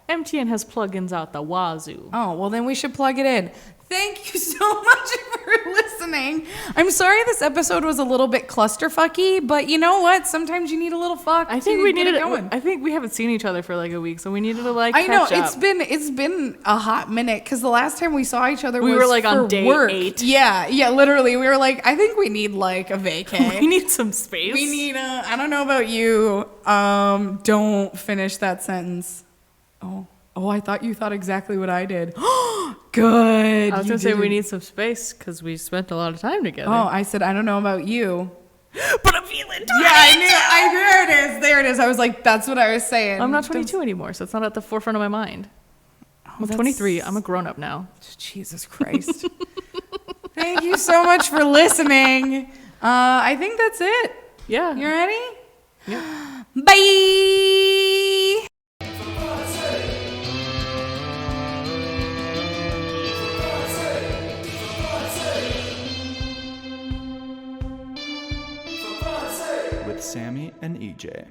MTN has plugins out the wazoo. Oh, well then we should plug it in. Thank you so much for listening. I'm sorry this episode was a little bit clusterfucky, but you know what? Sometimes you need a little fuck. I think to we get needed. it going. I think we haven't seen each other for like a week, so we needed to like. I know catch it's up. been a hot minute because the last time we saw each other We was were, like, on for day work. 8. Yeah, literally. We were like, I think we need like a vacay. We need some space. We need a. I don't know about you. Don't finish that sentence. Oh, I thought you thought exactly what I did. Good. I was gonna say we need some space because we spent a lot of time together. Oh, I said I don't know about you. but I'm feeling. Yeah, I knew. There it is. There it is. I was like, that's what I was saying. I'm not 22 anymore, so it's not at the forefront of my mind. I'm 23. I'm a grown up now. Jesus Christ. Thank you so much for listening. I think that's it. Yeah. You ready? Yeah. Bye. With Sammy and EJ.